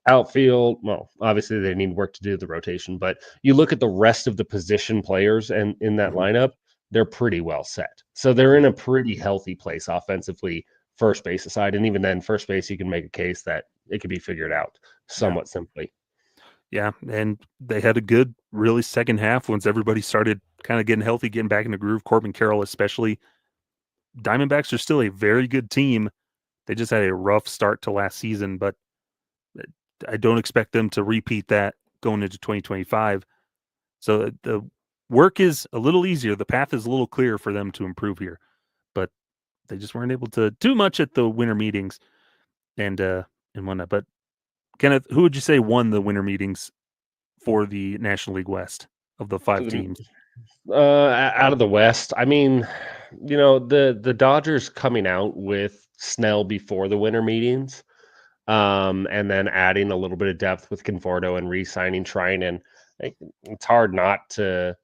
Outfield, well, obviously they need work to do the rotation, but you look at the rest of the position players and in that lineup, they're pretty well set. So they're in a pretty healthy place offensively, first base aside. And even then, first base, you can make a case that it could be figured out somewhat simply. Yeah, and they had a good, really second half once everybody started kind of getting healthy, getting back in the groove. Corbin Carroll especially. Diamondbacks are still a very good team. They just had a rough start to last season, but I don't expect them to repeat that going into 2025. So the work is a little easier. The path is a little clearer for them to improve here, but they just weren't able to do much at the winter meetings and whatnot. But Kenneth, who would you say won the winter meetings for the National League West of the 5 teams? Out of the West, I mean, the Dodgers coming out with Snell before the winter meetings, and then adding a little bit of depth with Conforto and re-signing Trinan. It's hard not to,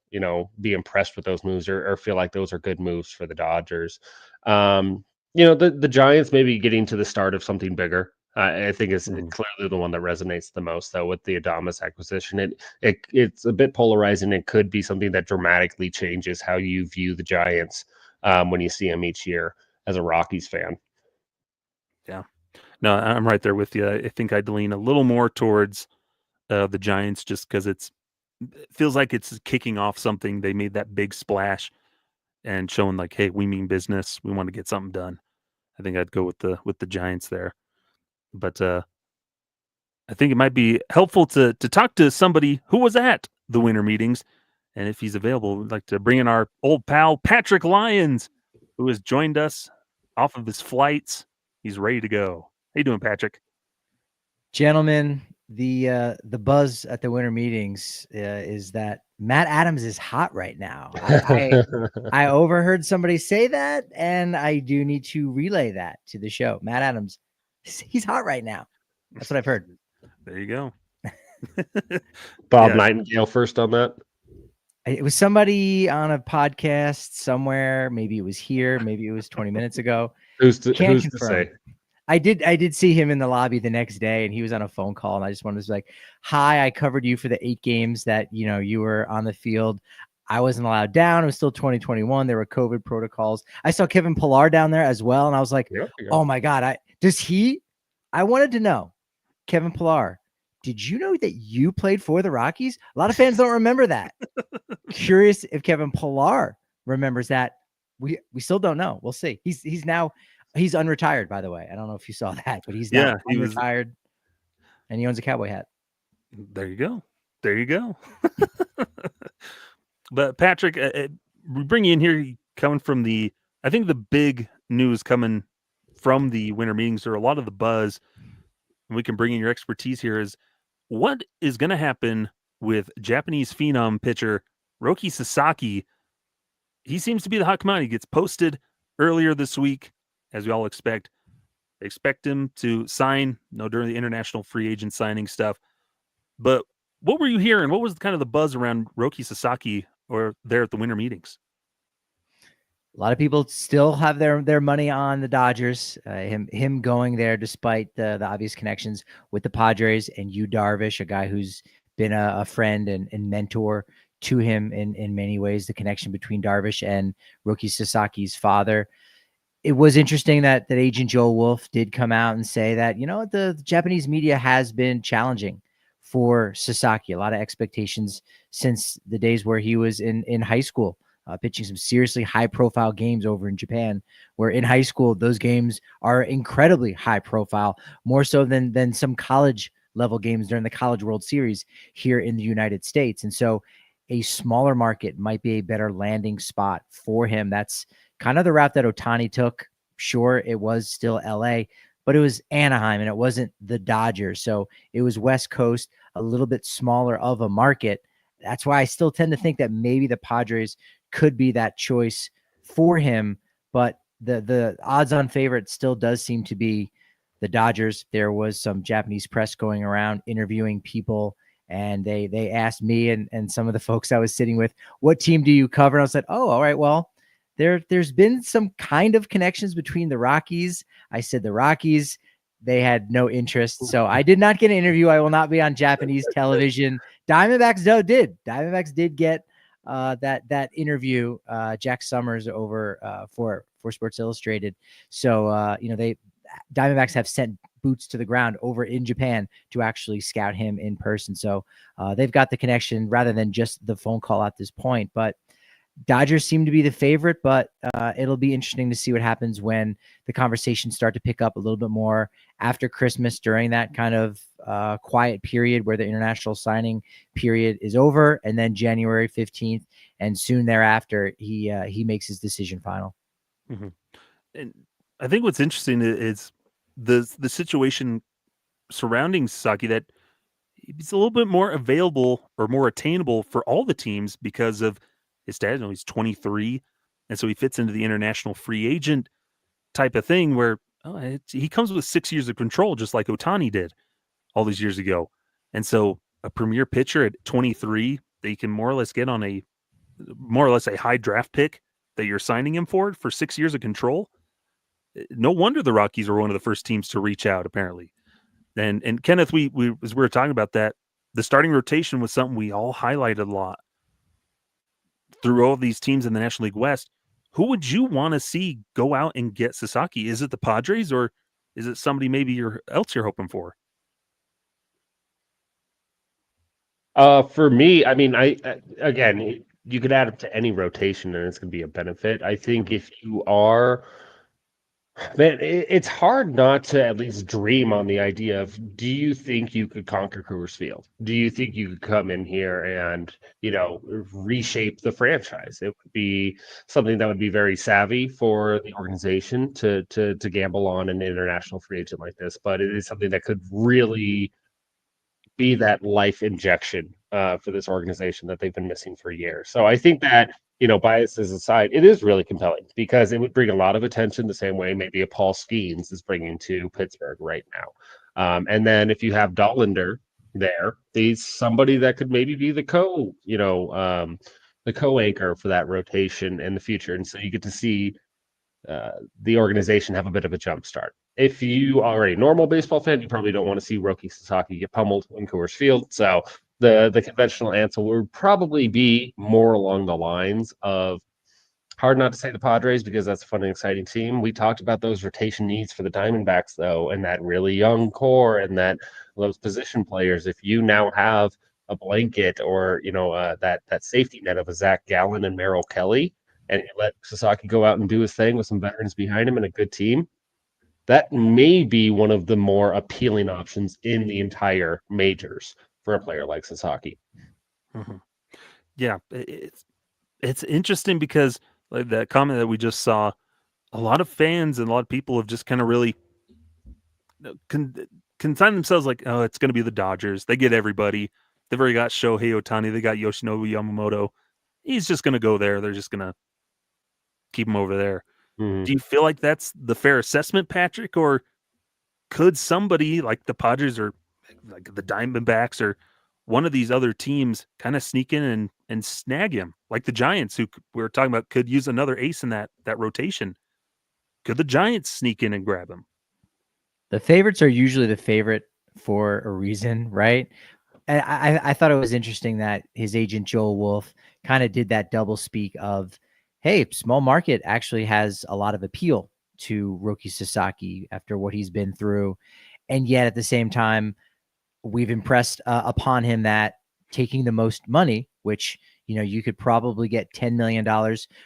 be impressed with those moves or feel like those are good moves for the Dodgers. The Giants maybe getting to the start of something bigger. I think is clearly the one that resonates the most, though, with the Adames acquisition. It's a bit polarizing. It could be something that dramatically changes how you view the Giants when you see them each year as a Rockies fan. Yeah. No, I'm right there with you. I think I'd lean a little more towards the Giants just because it feels like it's kicking off something. They made that big splash and showing like, hey, we mean business. We want to get something done. I think I'd go with the Giants there. But I think it might be helpful to talk to somebody who was at the winter meetings. And if he's available, we'd like to bring in our old pal, Patrick Lyons, who has joined us off of his flights. He's ready to go. How you doing, Patrick? Gentlemen, the buzz at the winter meetings is that Matt Adams is hot right now. I overheard somebody say that, and I do need to relay that to the show. Matt Adams, he's hot right now. That's what I've heard. There you go. Bob Yeah. Nightingale first on that. It was somebody on a podcast somewhere. Maybe it was here. Maybe it was 20 minutes ago. Who's to Can't say? confirm. I did see him in the lobby the next day, and he was on a phone call, and I just wanted to be like, hi, I covered you for the 8 games that, you were on the field. I wasn't allowed down. It was still 2021. There were COVID protocols. I saw Kevin Pillar down there as well, and I was like, oh my God, I wanted to know, Kevin Pillar, did you know that you played for the Rockies? A lot of fans don't remember that. Curious if Kevin Pillar remembers that. We still don't know. We'll see. He's unretired, by the way. I don't know if you saw that, but he's now unretired, and he owns a cowboy hat. There you go. There you go. But Patrick, we bring you in here coming from I think the big news coming from the winter meetings, or a lot of the buzz, and we can bring in your expertise here, is what is going to happen with Japanese phenom pitcher Roki Sasaki. He seems to be the hot commodity. He gets posted earlier this week, as we all expect. They expect him to sign, during the international free agent signing stuff. But what were you hearing? What was kind of the buzz around Roki Sasaki or there at the winter meetings? A lot of people still have their money on the Dodgers. Him going there, despite the obvious connections with the Padres and Yu Darvish, a guy who's been a friend and mentor to him in many ways. The connection between Darvish and Roki Sasaki's father. It was interesting that Agent Joe Wolf did come out and say that, the Japanese media has been challenging for Sasaki. A lot of expectations since the days where he was in high school, pitching some seriously high-profile games over in Japan, where in high school, those games are incredibly high-profile, more so than some college-level games during the College World Series here in the United States. And so a smaller market might be a better landing spot for him. That's kind of the route that Ohtani took. Sure, it was still LA, but it was Anaheim and it wasn't the Dodgers. So it was West Coast, a little bit smaller of a market. That's why I still tend to think that maybe the Padres could be that choice for him. But the odds-on favorite still does seem to be the Dodgers. There was some Japanese press going around interviewing people, and they asked me and some of the folks I was sitting with, what team do you cover? And I said, oh, all right, well, there's been some kind of connections between the Rockies. I said the Rockies, they had no interest. So I did not get an interview. I will not be on Japanese television. Diamondbacks, though, did. Diamondbacks did get that interview, Jack Summers over for Sports Illustrated. So, Diamondbacks have sent boots to the ground over in Japan to actually scout him in person. So they've got the connection rather than just the phone call at this point. But Dodgers seem to be the favorite, but it'll be interesting to see what happens when the conversations start to pick up a little bit more after Christmas, during that kind of quiet period where the international signing period is over, and then January 15th, and soon thereafter, he makes his decision final. Mm-hmm. And I think what's interesting is the situation surrounding Sasaki, that he's a little bit more available or more attainable for all the teams because of his dad. He's 23, and so he fits into the international free agent type of thing where he comes with 6 years of control, just like Ohtani did all these years ago. And so a premier pitcher at 23 that you can more or less get on a high draft pick that you're signing him for 6 years of control. No wonder the Rockies were one of the first teams to reach out, apparently. And Kenneth, we as we were talking about that, the starting rotation was something we all highlighted a lot through all of these teams in the National League West. Who would you want to see go out and get Sasaki? Is it the Padres, or is it somebody maybe else you're hoping for? For me, I mean, again, you could add him to any rotation and it's going to be a benefit. I think if you are, man, it's hard not to at least dream on the idea of, do you think you could conquer Coors Field? Do you think you could come in here and, reshape the franchise? It would be something that would be very savvy for the organization to gamble on an international free agent like this, but it is something that could really be that life injection for this organization that they've been missing for years. So I think that, biases aside, it is really compelling because it would bring a lot of attention the same way maybe a Paul Skeens is bringing to Pittsburgh right now. And then if you have Dollander there. He's somebody that could maybe be the co-anchor for that rotation in the future. And so you get to see the organization have a bit of a jump start. If you are a normal baseball fan, you probably don't want to see Roki Sasaki get pummeled in Coors Field. So the conventional answer would probably be more along the lines of, hard not to say the Padres because that's a fun and exciting team. We talked about those rotation needs for the Diamondbacks, though, and that really young core and those position players. If you now have a blanket or that safety net of a Zach Gallen and Merrill Kelly, and you let Sasaki go out and do his thing with some veterans behind him and a good team, that may be one of the more appealing options in the entire majors for a player like Sasaki. Mm-hmm. Yeah, it's interesting because like that comment that we just saw, a lot of fans and a lot of people have just kind of really consigned themselves like, oh, it's going to be the Dodgers. They get everybody. They've already got Shohei Ohtani. They got Yoshinobu Yamamoto. He's just going to go there. They're just going to keep him over there. Mm-hmm. Do you feel like that's the fair assessment, Patrick? Or could somebody like the Padres or like the Diamondbacks or one of these other teams kind of sneak in and snag him, like the Giants, who we were talking about could use another ace in that rotation? Could the Giants sneak in and grab him? The favorites are usually the favorite for a reason, right? And I thought it was interesting that his agent Joel Wolf kind of did that double speak of, hey, small market actually has a lot of appeal to Roki Sasaki after what he's been through. And yet at the same time, we've impressed upon him that taking the most money, which, you could probably get $10 million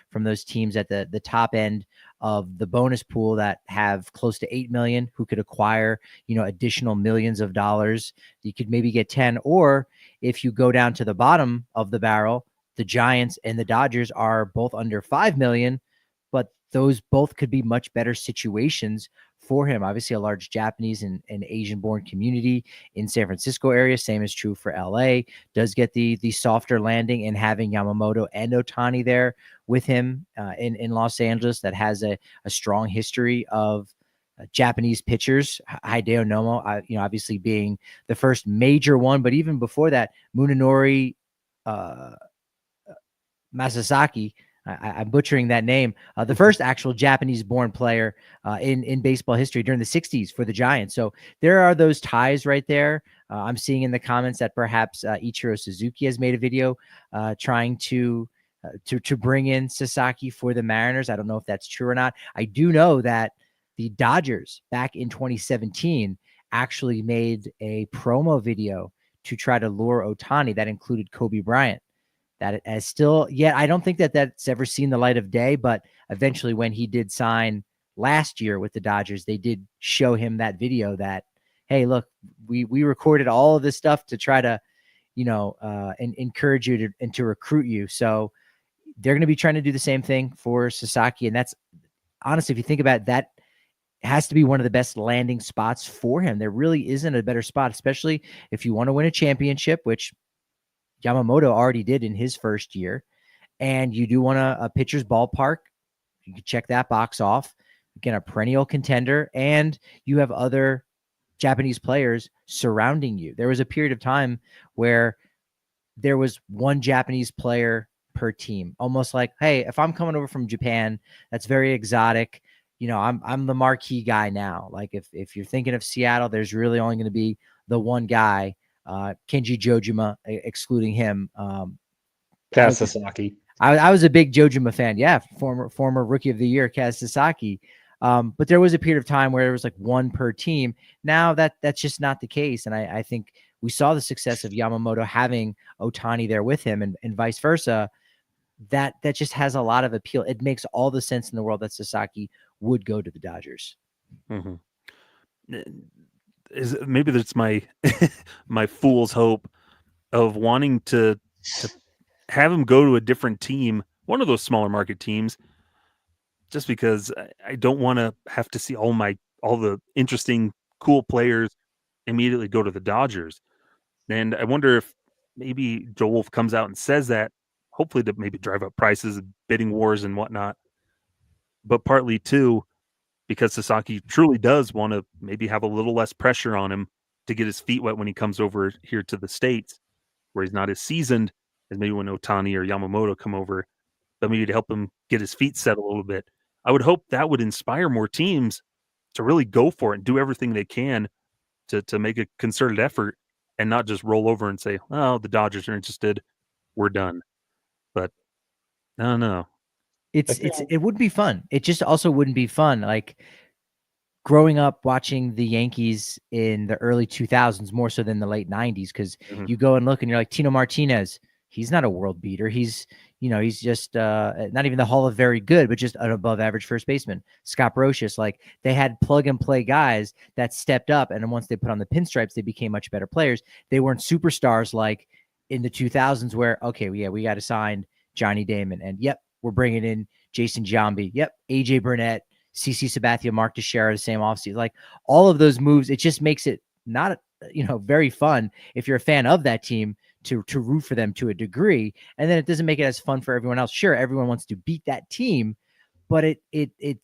from those teams at the top end of the bonus pool that have close to 8 million, who could acquire, additional millions of dollars. You could maybe get 10, or if you go down to the bottom of the barrel, the Giants and the Dodgers are both under 5 million, but those both could be much better situations for him. Obviously, a large Japanese and Asian-born community in San Francisco area. Same is true for LA. Does get the softer landing in having Yamamoto and Ohtani there with him in Los Angeles. That has a strong history of Japanese pitchers. Hideo Nomo, obviously being the first major one, but even before that, Munenori Masasaki. I'm butchering that name. The first actual Japanese-born player in baseball history during the 60s for the Giants. So there are those ties right there. I'm seeing in the comments that perhaps Ichiro Suzuki has made a video trying to bring in Sasaki for the Mariners. I don't know if that's true or not. I do know that the Dodgers back in 2017 actually made a promo video to try to lure Ohtani that included Kobe Bryant. That has still yet. I don't think that that's ever seen the light of day, but eventually when he did sign last year with the Dodgers, they did show him that video that, hey, look, we recorded all of this stuff to try to, and encourage you to recruit you. So they're going to be trying to do the same thing for Sasaki. And that's honestly, if you think about it, that has to be one of the best landing spots for him. There really isn't a better spot, especially if you want to win a championship, which Yamamoto already did in his first year, and you do want a pitcher's ballpark. You can check that box off. Again, a perennial contender, and you have other Japanese players surrounding you. There was a period of time where there was one Japanese player per team, almost like, hey, if I'm coming over from Japan, that's very exotic. I'm the marquee guy now. Like if you're thinking of Seattle, there's really only going to be the one guy. Kenji Jojima, excluding him. Kaz Sasaki. I was a big Jojima fan. Yeah, former Rookie of the Year, Kaz Sasaki. But there was a period of time where there was like one per team. Now that's just not the case. And I think we saw the success of Yamamoto having Ohtani there with him and vice versa. That just has a lot of appeal. It makes all the sense in the world that Sasaki would go to the Dodgers. Mm-hmm. Maybe that's my my fool's hope of wanting to have him go to a different team, one of those smaller market teams, just because I don't want to have to see all the interesting, cool players immediately go to the Dodgers. And I wonder if maybe Joe Wolf comes out and says that, hopefully to maybe drive up prices, bidding wars and whatnot. But partly too, because Sasaki truly does want to maybe have a little less pressure on him to get his feet wet when he comes over here to the States, where he's not as seasoned as maybe when Ohtani or Yamamoto come over, but maybe to help him get his feet set a little bit. I would hope that would inspire more teams to really go for it and do everything they can to make a concerted effort and not just roll over and say, "Oh, the Dodgers are interested. We're done." But I don't know. It would be fun. It just also wouldn't be fun. Like growing up watching the Yankees in the early 2000s, more so than the late 90s, because you go and look and you're like, Tino Martinez, he's not a world beater. He's just not even the Hall of Very Good, but just an above average first baseman. Scott Brocious, like they had plug and play guys that stepped up, and then once they put on the pinstripes, they became much better players. They weren't superstars like in the 2000s where, okay, we got to sign Johnny Damon, and yep, we're bringing in Jason Giambi. Yep, AJ Burnett, CC Sabathia, Mark Teixeira, the same offseason. Like all of those moves, it just makes it not, very fun if you're a fan of that team to root for them to a degree. And then it doesn't make it as fun for everyone else. Sure, everyone wants to beat that team, but it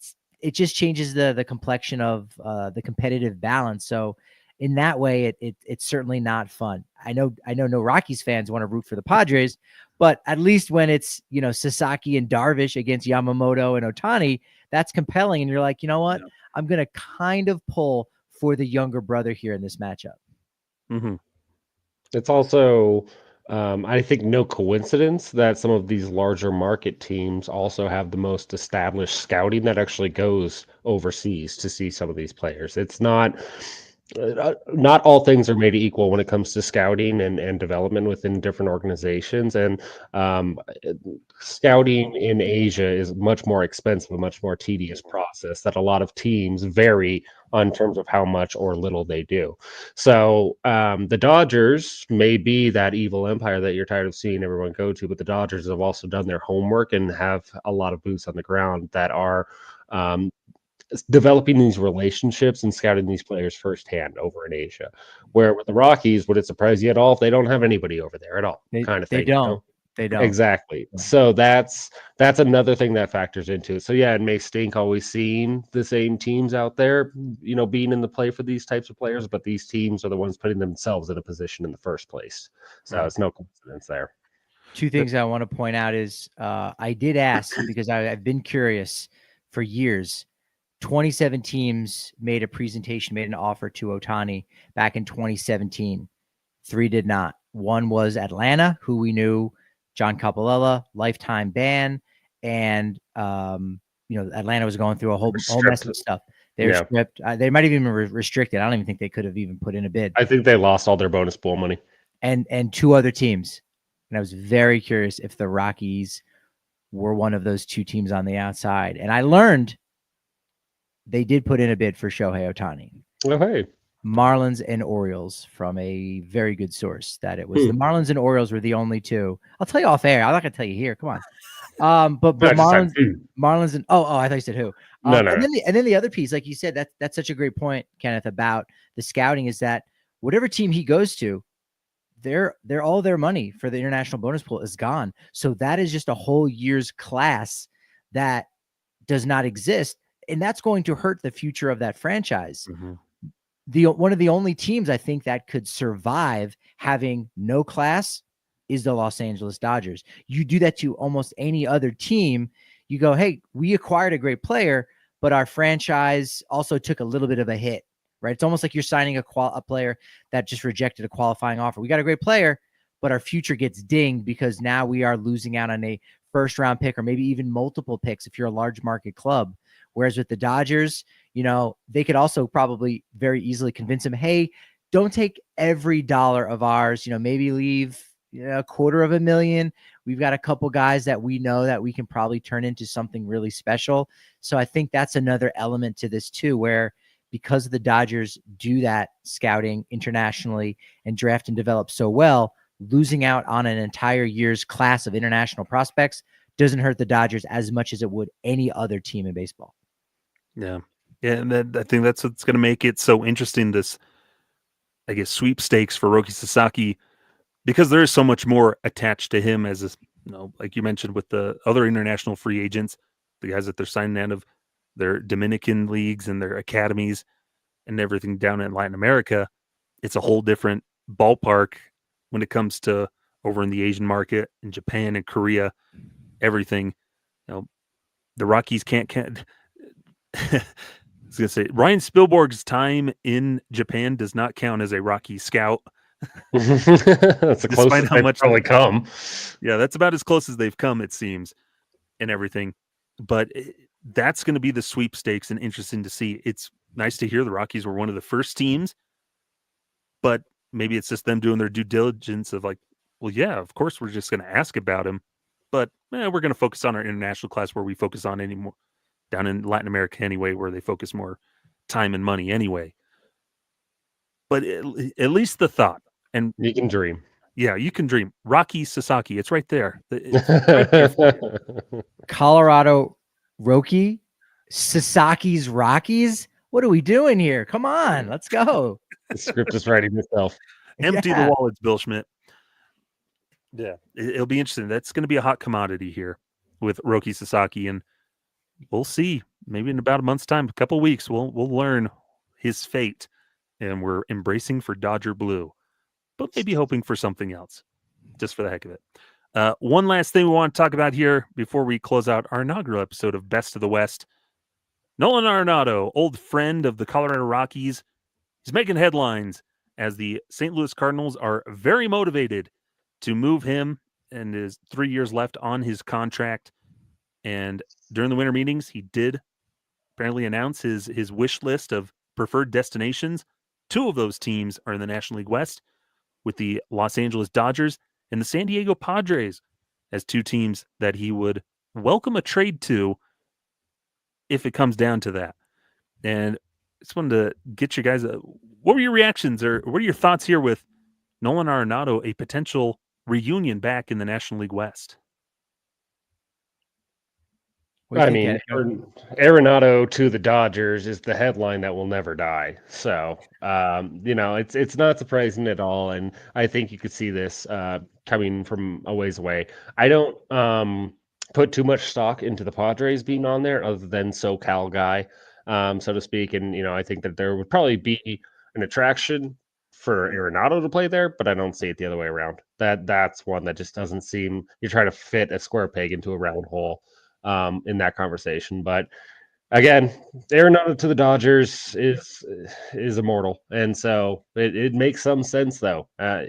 just changes the complexion of the competitive balance. So in that way, it's certainly not fun. I know no Rockies fans want to root for the Padres, but at least when it's, Sasaki and Darvish against Yamamoto and Ohtani, that's compelling. And you're like, you know what? Yeah. I'm going to kind of pull for the younger brother here in this matchup. Mm-hmm. It's also, I think, no coincidence that some of these larger market teams also have the most established scouting that actually goes overseas to see some of these players. It's not all things are made equal when it comes to scouting and development within different organizations. And scouting in Asia is much more expensive, a much more tedious process that a lot of teams vary on terms of how much or little they do. So the Dodgers may be that evil empire that you're tired of seeing everyone go to, but the Dodgers have also done their homework and have a lot of boots on the ground that are developing these relationships and scouting these players firsthand over in Asia. Where with the Rockies, would it surprise you at all if they don't have anybody over there at all? Kind of thing. They don't. They don't. Exactly. So that's another thing that factors into it. So yeah, it may stink always seeing the same teams out there, being in the play for these types of players, but these teams are the ones putting themselves in a position in the first place. So It's no coincidence there. Two things I want to point out is I did ask because I've been curious for years. 27 teams made an offer to Ohtani back in 2017. 3 did not. One was Atlanta, who we knew, John Capalella, lifetime ban, and Atlanta was going through a whole mess of stuff. They were stripped. They might have even restricted. I don't even think they could have even put in a bid. I think they lost all their bonus pool money. And 2 other teams. And I was very curious if the Rockies were one of those 2 teams on the outside. And I learned they did put in a bid for Shohei Ohtani. Oh, hey. Marlins and Orioles from a very good source that it was the Marlins and Orioles were the only 2. I'll tell you off air. I'm not going to tell you here. Come on. But Marlins and I thought you said who. No. And then the other piece, like you said, that's such a great point, Kenneth, about the scouting is that whatever team he goes to, they're all their money for the international bonus pool is gone. So that is just a whole year's class that does not exist. And that's going to hurt the future of that franchise. Mm-hmm. One of the only teams I think that could survive having no class is the Los Angeles Dodgers. You do that to almost any other team. You go, hey, we acquired a great player, but our franchise also took a little bit of a hit, right? It's almost like you're signing a player that just rejected a qualifying offer. We got a great player, but our future gets dinged because now we are losing out on a first round pick or maybe even multiple picks if you're a large market club. Whereas with the Dodgers, they could also probably very easily convince him, hey, don't take every dollar of ours, maybe leave $250,000. We've got a couple guys that we know that we can probably turn into something really special. So I think that's another element to this too, where because the Dodgers do that scouting internationally and draft and develop so well, losing out on an entire year's class of international prospects doesn't hurt the Dodgers as much as it would any other team in baseball. Yeah. And I think that's what's going to make it so interesting, this, I guess, sweepstakes for Roki Sasaki, because there is so much more attached to him as a, like you mentioned with the other international free agents, the guys that they're signing out of their Dominican leagues and their academies and everything down in Latin America. it's a whole different ballpark when it comes to over in the Asian market, in Japan and Korea, everything. The Rockies can't I was going to say, Ryan Spielborg's time in Japan does not count as a Rocky scout. That's the closest they've probably come. Yeah, that's about as close as they've come, it seems, and everything. But that's going to be the sweepstakes and interesting to see. It's nice to hear the Rockies were one of the first teams, but maybe it's just them doing their due diligence of like, well, yeah, of course we're just going to ask about him, but we're going to focus on our international class where we focus on anymore down in Latin America anyway, where they focus more time and money anyway. But at least the thought, and you can dream. Yeah, you can dream. Roki Sasaki, it's right there. It's right there for you. Colorado Roki Sasaki's Rockies. What are we doing here? Come on, let's go. The script is writing itself. Empty the wallets, Bill Schmidt. Yeah, it'll be interesting. That's going to be a hot commodity here with Roki Sasaki, and we'll see. Maybe in about a month's time, a couple of weeks, we'll learn his fate, and we're embracing for Dodger Blue, but maybe hoping for something else, just for the heck of it. One last thing we want to talk about here before we close out our inaugural episode of Best of the West. Nolan Arenado, old friend of the Colorado Rockies, he's making headlines as the St. Louis Cardinals are very motivated to move him, and his 3 years left on his contract. And during the winter meetings, he did apparently announce his wish list of preferred destinations. 2 of those teams are in the National League West, with the Los Angeles Dodgers and the San Diego Padres as 2 teams that he would welcome a trade to if it comes down to that. And I just wanted to get you guys, what were your reactions, or what are your thoughts here with Nolan Arenado, a potential reunion back in the National League West? I mean, Arenado to the Dodgers is the headline that will never die. So, it's not surprising at all, and I think you could see this coming from a ways away. I don't put too much stock into the Padres being on there, other than SoCal guy, so to speak. And I think that there would probably be an attraction for Arenado to play there, but I don't see it the other way around. That's one that just doesn't seem. You're trying to fit a square peg into a round hole. In that conversation, but again, Arenado to the Dodgers is immortal, and so it makes some sense though. At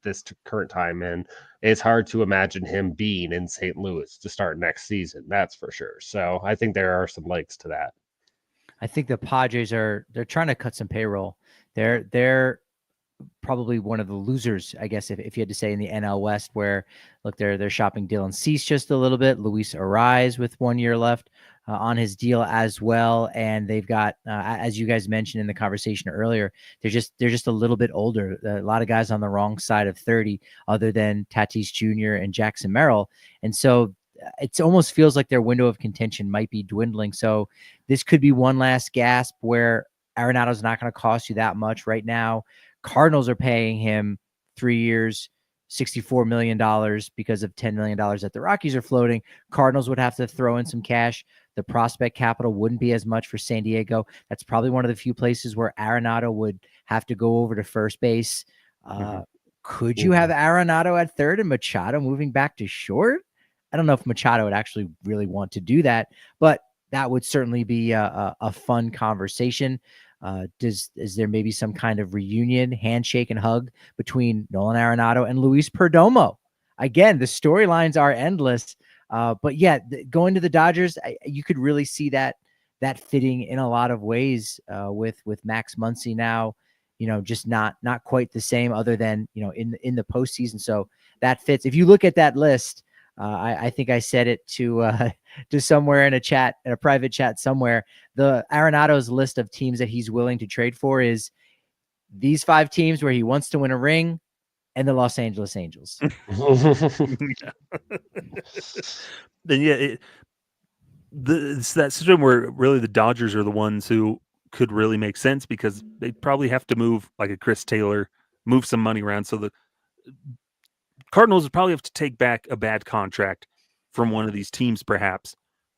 this current time, and it's hard to imagine him being in St. Louis to start next season. That's for sure. So I think there are some legs to that. I think the Padres they're trying to cut some payroll. They're probably one of the losers, I guess, if you had to say, in the NL West, where look, they're shopping Dylan Cease just a little bit, Luis Ariz with 1 year left on his deal as well, and they've got, as you guys mentioned in the conversation earlier, they're just a little bit older. A lot of guys on the wrong side of 30, other than Tatis Jr. and Jackson Merrill, and so it almost feels like their window of contention might be dwindling. So this could be one last gasp where Arenado's not going to cost you that much right now. Cardinals are paying him 3 years, $64 million because of $10 million that the Rockies are floating. Cardinals would have to throw in some cash. The prospect capital wouldn't be as much for San Diego. That's probably one of the few places where Arenado would have to go over to first base. Could you have Arenado at third and Machado moving back to short? I don't know if Machado would actually really want to do that, but that would certainly be a fun conversation. Is there maybe some kind of reunion, handshake and hug between Nolan Arenado and Luis Perdomo? Again, the storylines are endless. But yeah, going to the Dodgers, you could really see that fitting in a lot of ways with Max Muncy now, just not quite the same, other than, in the postseason. So that fits. If you look at that list, I think I said it to somewhere in a private chat somewhere. The Arenado's list of teams that he's willing to trade for is these 5 teams where he wants to win a ring, and the Los Angeles Angels. Then it's that situation where really the Dodgers are the ones who could really make sense, because they'd probably have to move like a Chris Taylor, move some money around. So the Cardinals would probably have to take back a bad contract from one of these teams, perhaps,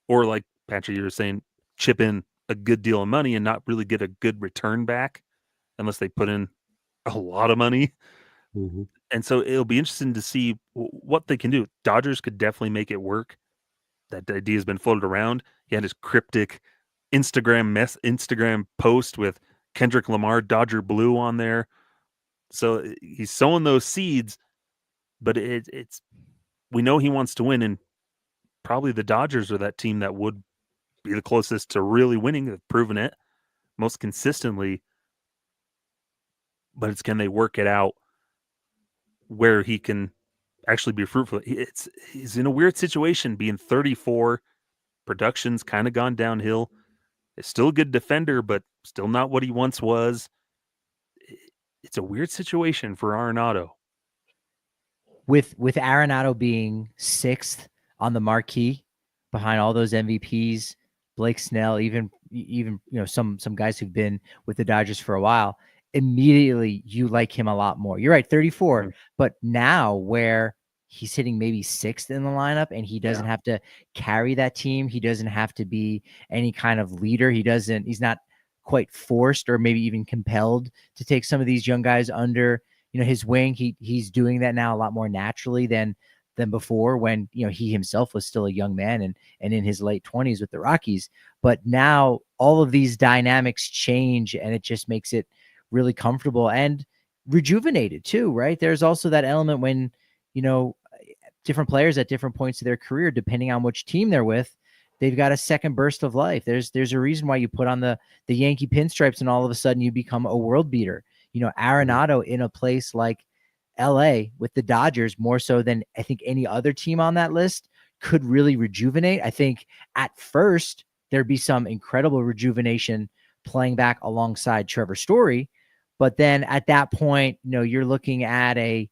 or like Patrick, you were saying, chip in a good deal of money and not really get a good return back. unless they put in a lot of money. Mhm. And so it'll be interesting to see what they can do. Dodgers could definitely make it work. That idea has been floated around. He had his cryptic Instagram post with Kendrick Lamar Dodger Blue on there. So he's sowing those seeds, but it's we know he wants to win, and probably the Dodgers are that team that would be the closest to really winning. They've proven it most consistently, but it's can they work it out where he can actually be fruitful. He's in a weird situation, being 34. Production's kind of gone downhill. He's still a good defender, but still not what he once was. It's a weird situation for Arenado. With Arenado being 6th on the marquee behind all those MVPs, Blake Snell, even some guys who've been with the Dodgers for a while, immediately you like him a lot more. You're right, 34, Mhm. but now where he's hitting maybe 6th in the lineup and he doesn't have to carry that team, he doesn't have to be any kind of leader. He's not quite forced or maybe even compelled to take some of these young guys under his wing. He's doing that now a lot more naturally than before, when he himself was still a young man and in his late 20s with the Rockies. But now all of these dynamics change, and it just makes it really comfortable and rejuvenated too, right? There's also that element when different players at different points of their career, depending on which team they're with, they've got a second burst of life. There's a reason why you put on the Yankee pinstripes and all of a sudden you become a world beater. Arenado in a place like LA with the Dodgers, more so than I think any other team on that list, could really rejuvenate. I think at first there'd be some incredible rejuvenation playing back alongside Trevor Story. But then at that point, you're looking at a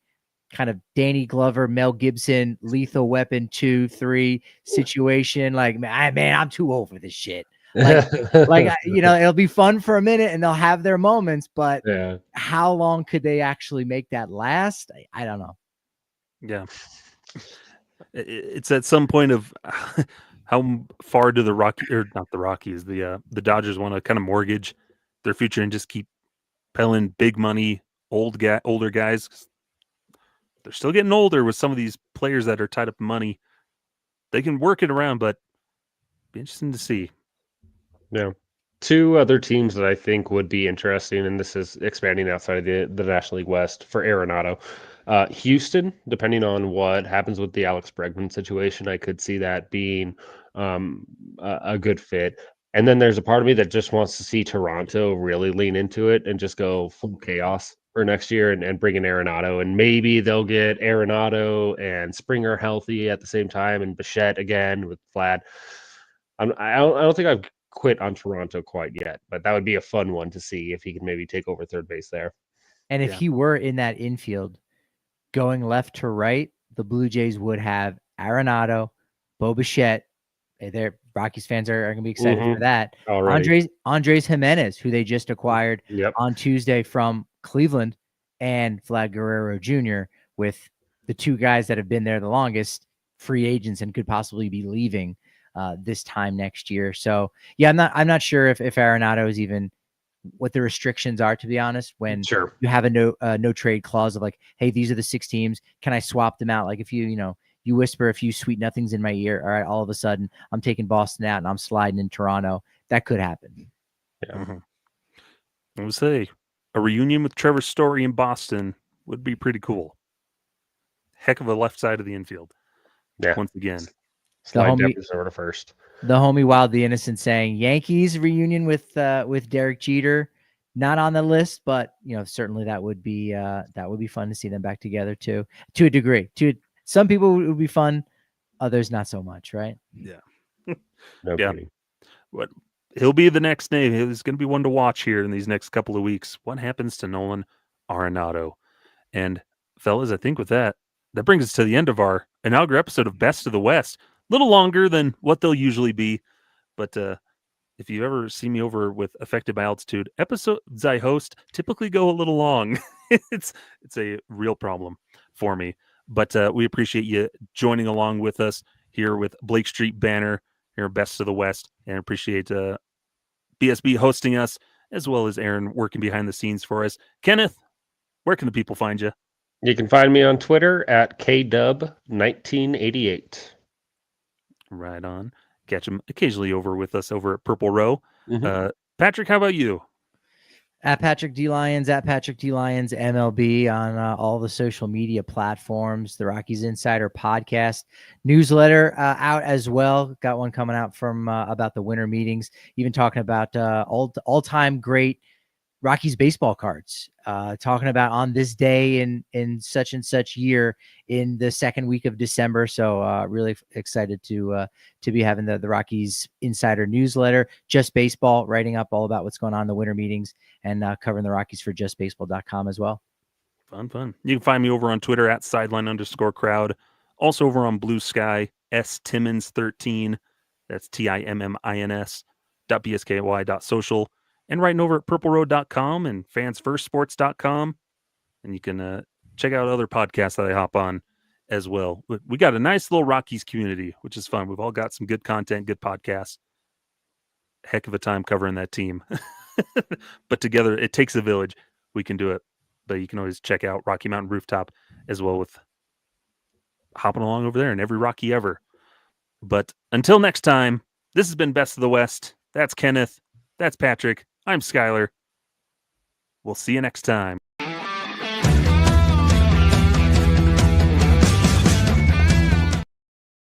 kind of Danny Glover, Mel Gibson, Lethal Weapon 2, 3 situation. Like, man, I'm too old for this shit. It'll be fun for a minute and they'll have their moments, but how long could they actually make that last? I don't know. Yeah. It's at some point of how far do the Dodgers want to kind of mortgage their future and just keep pelling big money, older guys. They're still getting older with some of these players that are tied up in money. They can work it around, but be interesting to see. Yeah. Two other teams that I think would be interesting, and this is expanding outside of the National League West for Arenado. Houston, depending on what happens with the Alex Bregman situation, I could see that being a good fit. And then there's a part of me that just wants to see Toronto really lean into it and just go full chaos for next year and bring in Arenado. And maybe they'll get Arenado and Springer healthy at the same time, and Bichette again with Vlad. I don't think I've quit on Toronto quite yet, but that would be a fun one to see if he can maybe take over third base there. And if he were in that infield going left to right, the Blue Jays would have Arenado, Bo Bichette. Their Rockies fans are going to be excited for that. Andres Jimenez, who they just acquired on Tuesday from Cleveland, and Vlad Guerrero Jr., with the two guys that have been there the longest, free agents, and could possibly be leaving this time next year. So yeah, I'm not sure if Arenado is even what the restrictions are, to be honest, when you have a no trade clause of like, hey, these are the 6 teams. Can I swap them out? Like if you whisper a few sweet nothings in my ear, all right, all of a sudden I'm taking Boston out and I'm sliding in Toronto. That could happen. Yeah. Mm-hmm. I would say a reunion with Trevor Story in Boston would be pretty cool. Heck of a left side of the infield. Yeah. Once again. Slide Devers over to first. The homie Wild the Innocent saying Yankees reunion with Derek Jeter, not on the list, but certainly that would be fun to see them back together too, to a degree. To some people it would be fun, others not so much, right? Yeah. No kidding. But he'll be the next name. He's going to be one to watch here in these next couple of weeks. What happens to Nolan Arenado? And fellas, I think with that brings us to the end of our inaugural episode of Best of the West. A little longer than what they'll usually be, but if you ever see me over with Affected by Altitude, episodes I host typically go a little long. It's a real problem for me, but we appreciate you joining along with us here with Blake Street Banner here, Best of the West, and appreciate BSB hosting us as well as Aaron working behind the scenes for us. Kenneth, where can the people find you? You can find me on Twitter at KDub1988. Right on. Catch him occasionally over with us over at Purple Row. Mhm. Patrick, how about you? At Patrick D. Lyons, at Patrick D. Lyons MLB on all the social media platforms. The Rockies Insider podcast newsletter out as well. Got one coming out from about the winter meetings, even talking about all-time great Rockies baseball cards, talking about on this day in such and such year in the second week of December. So really excited to be having the Rockies Insider newsletter, Just Baseball, writing up all about what's going on in the winter meetings and covering the Rockies for justbaseball.com as well. Fun. You can find me over on Twitter at sideline_crowd. Also over on Blue Sky, Timmins13. That's TIMMINS.BSKY.social. And writing over at purpleroad.com and fansfirstsports.com. And you can check out other podcasts that I hop on as well. We got a nice little Rockies community, which is fun. We've all got some good content, good podcasts. Heck of a time covering that team. But together, it takes a village. We can do it. But you can always check out Rocky Mountain Rooftop as well with hopping along over there and every Rocky ever. But until next time, this has been Best of the West. That's Kenneth. That's Patrick. I'm Skyler. We'll see you next time.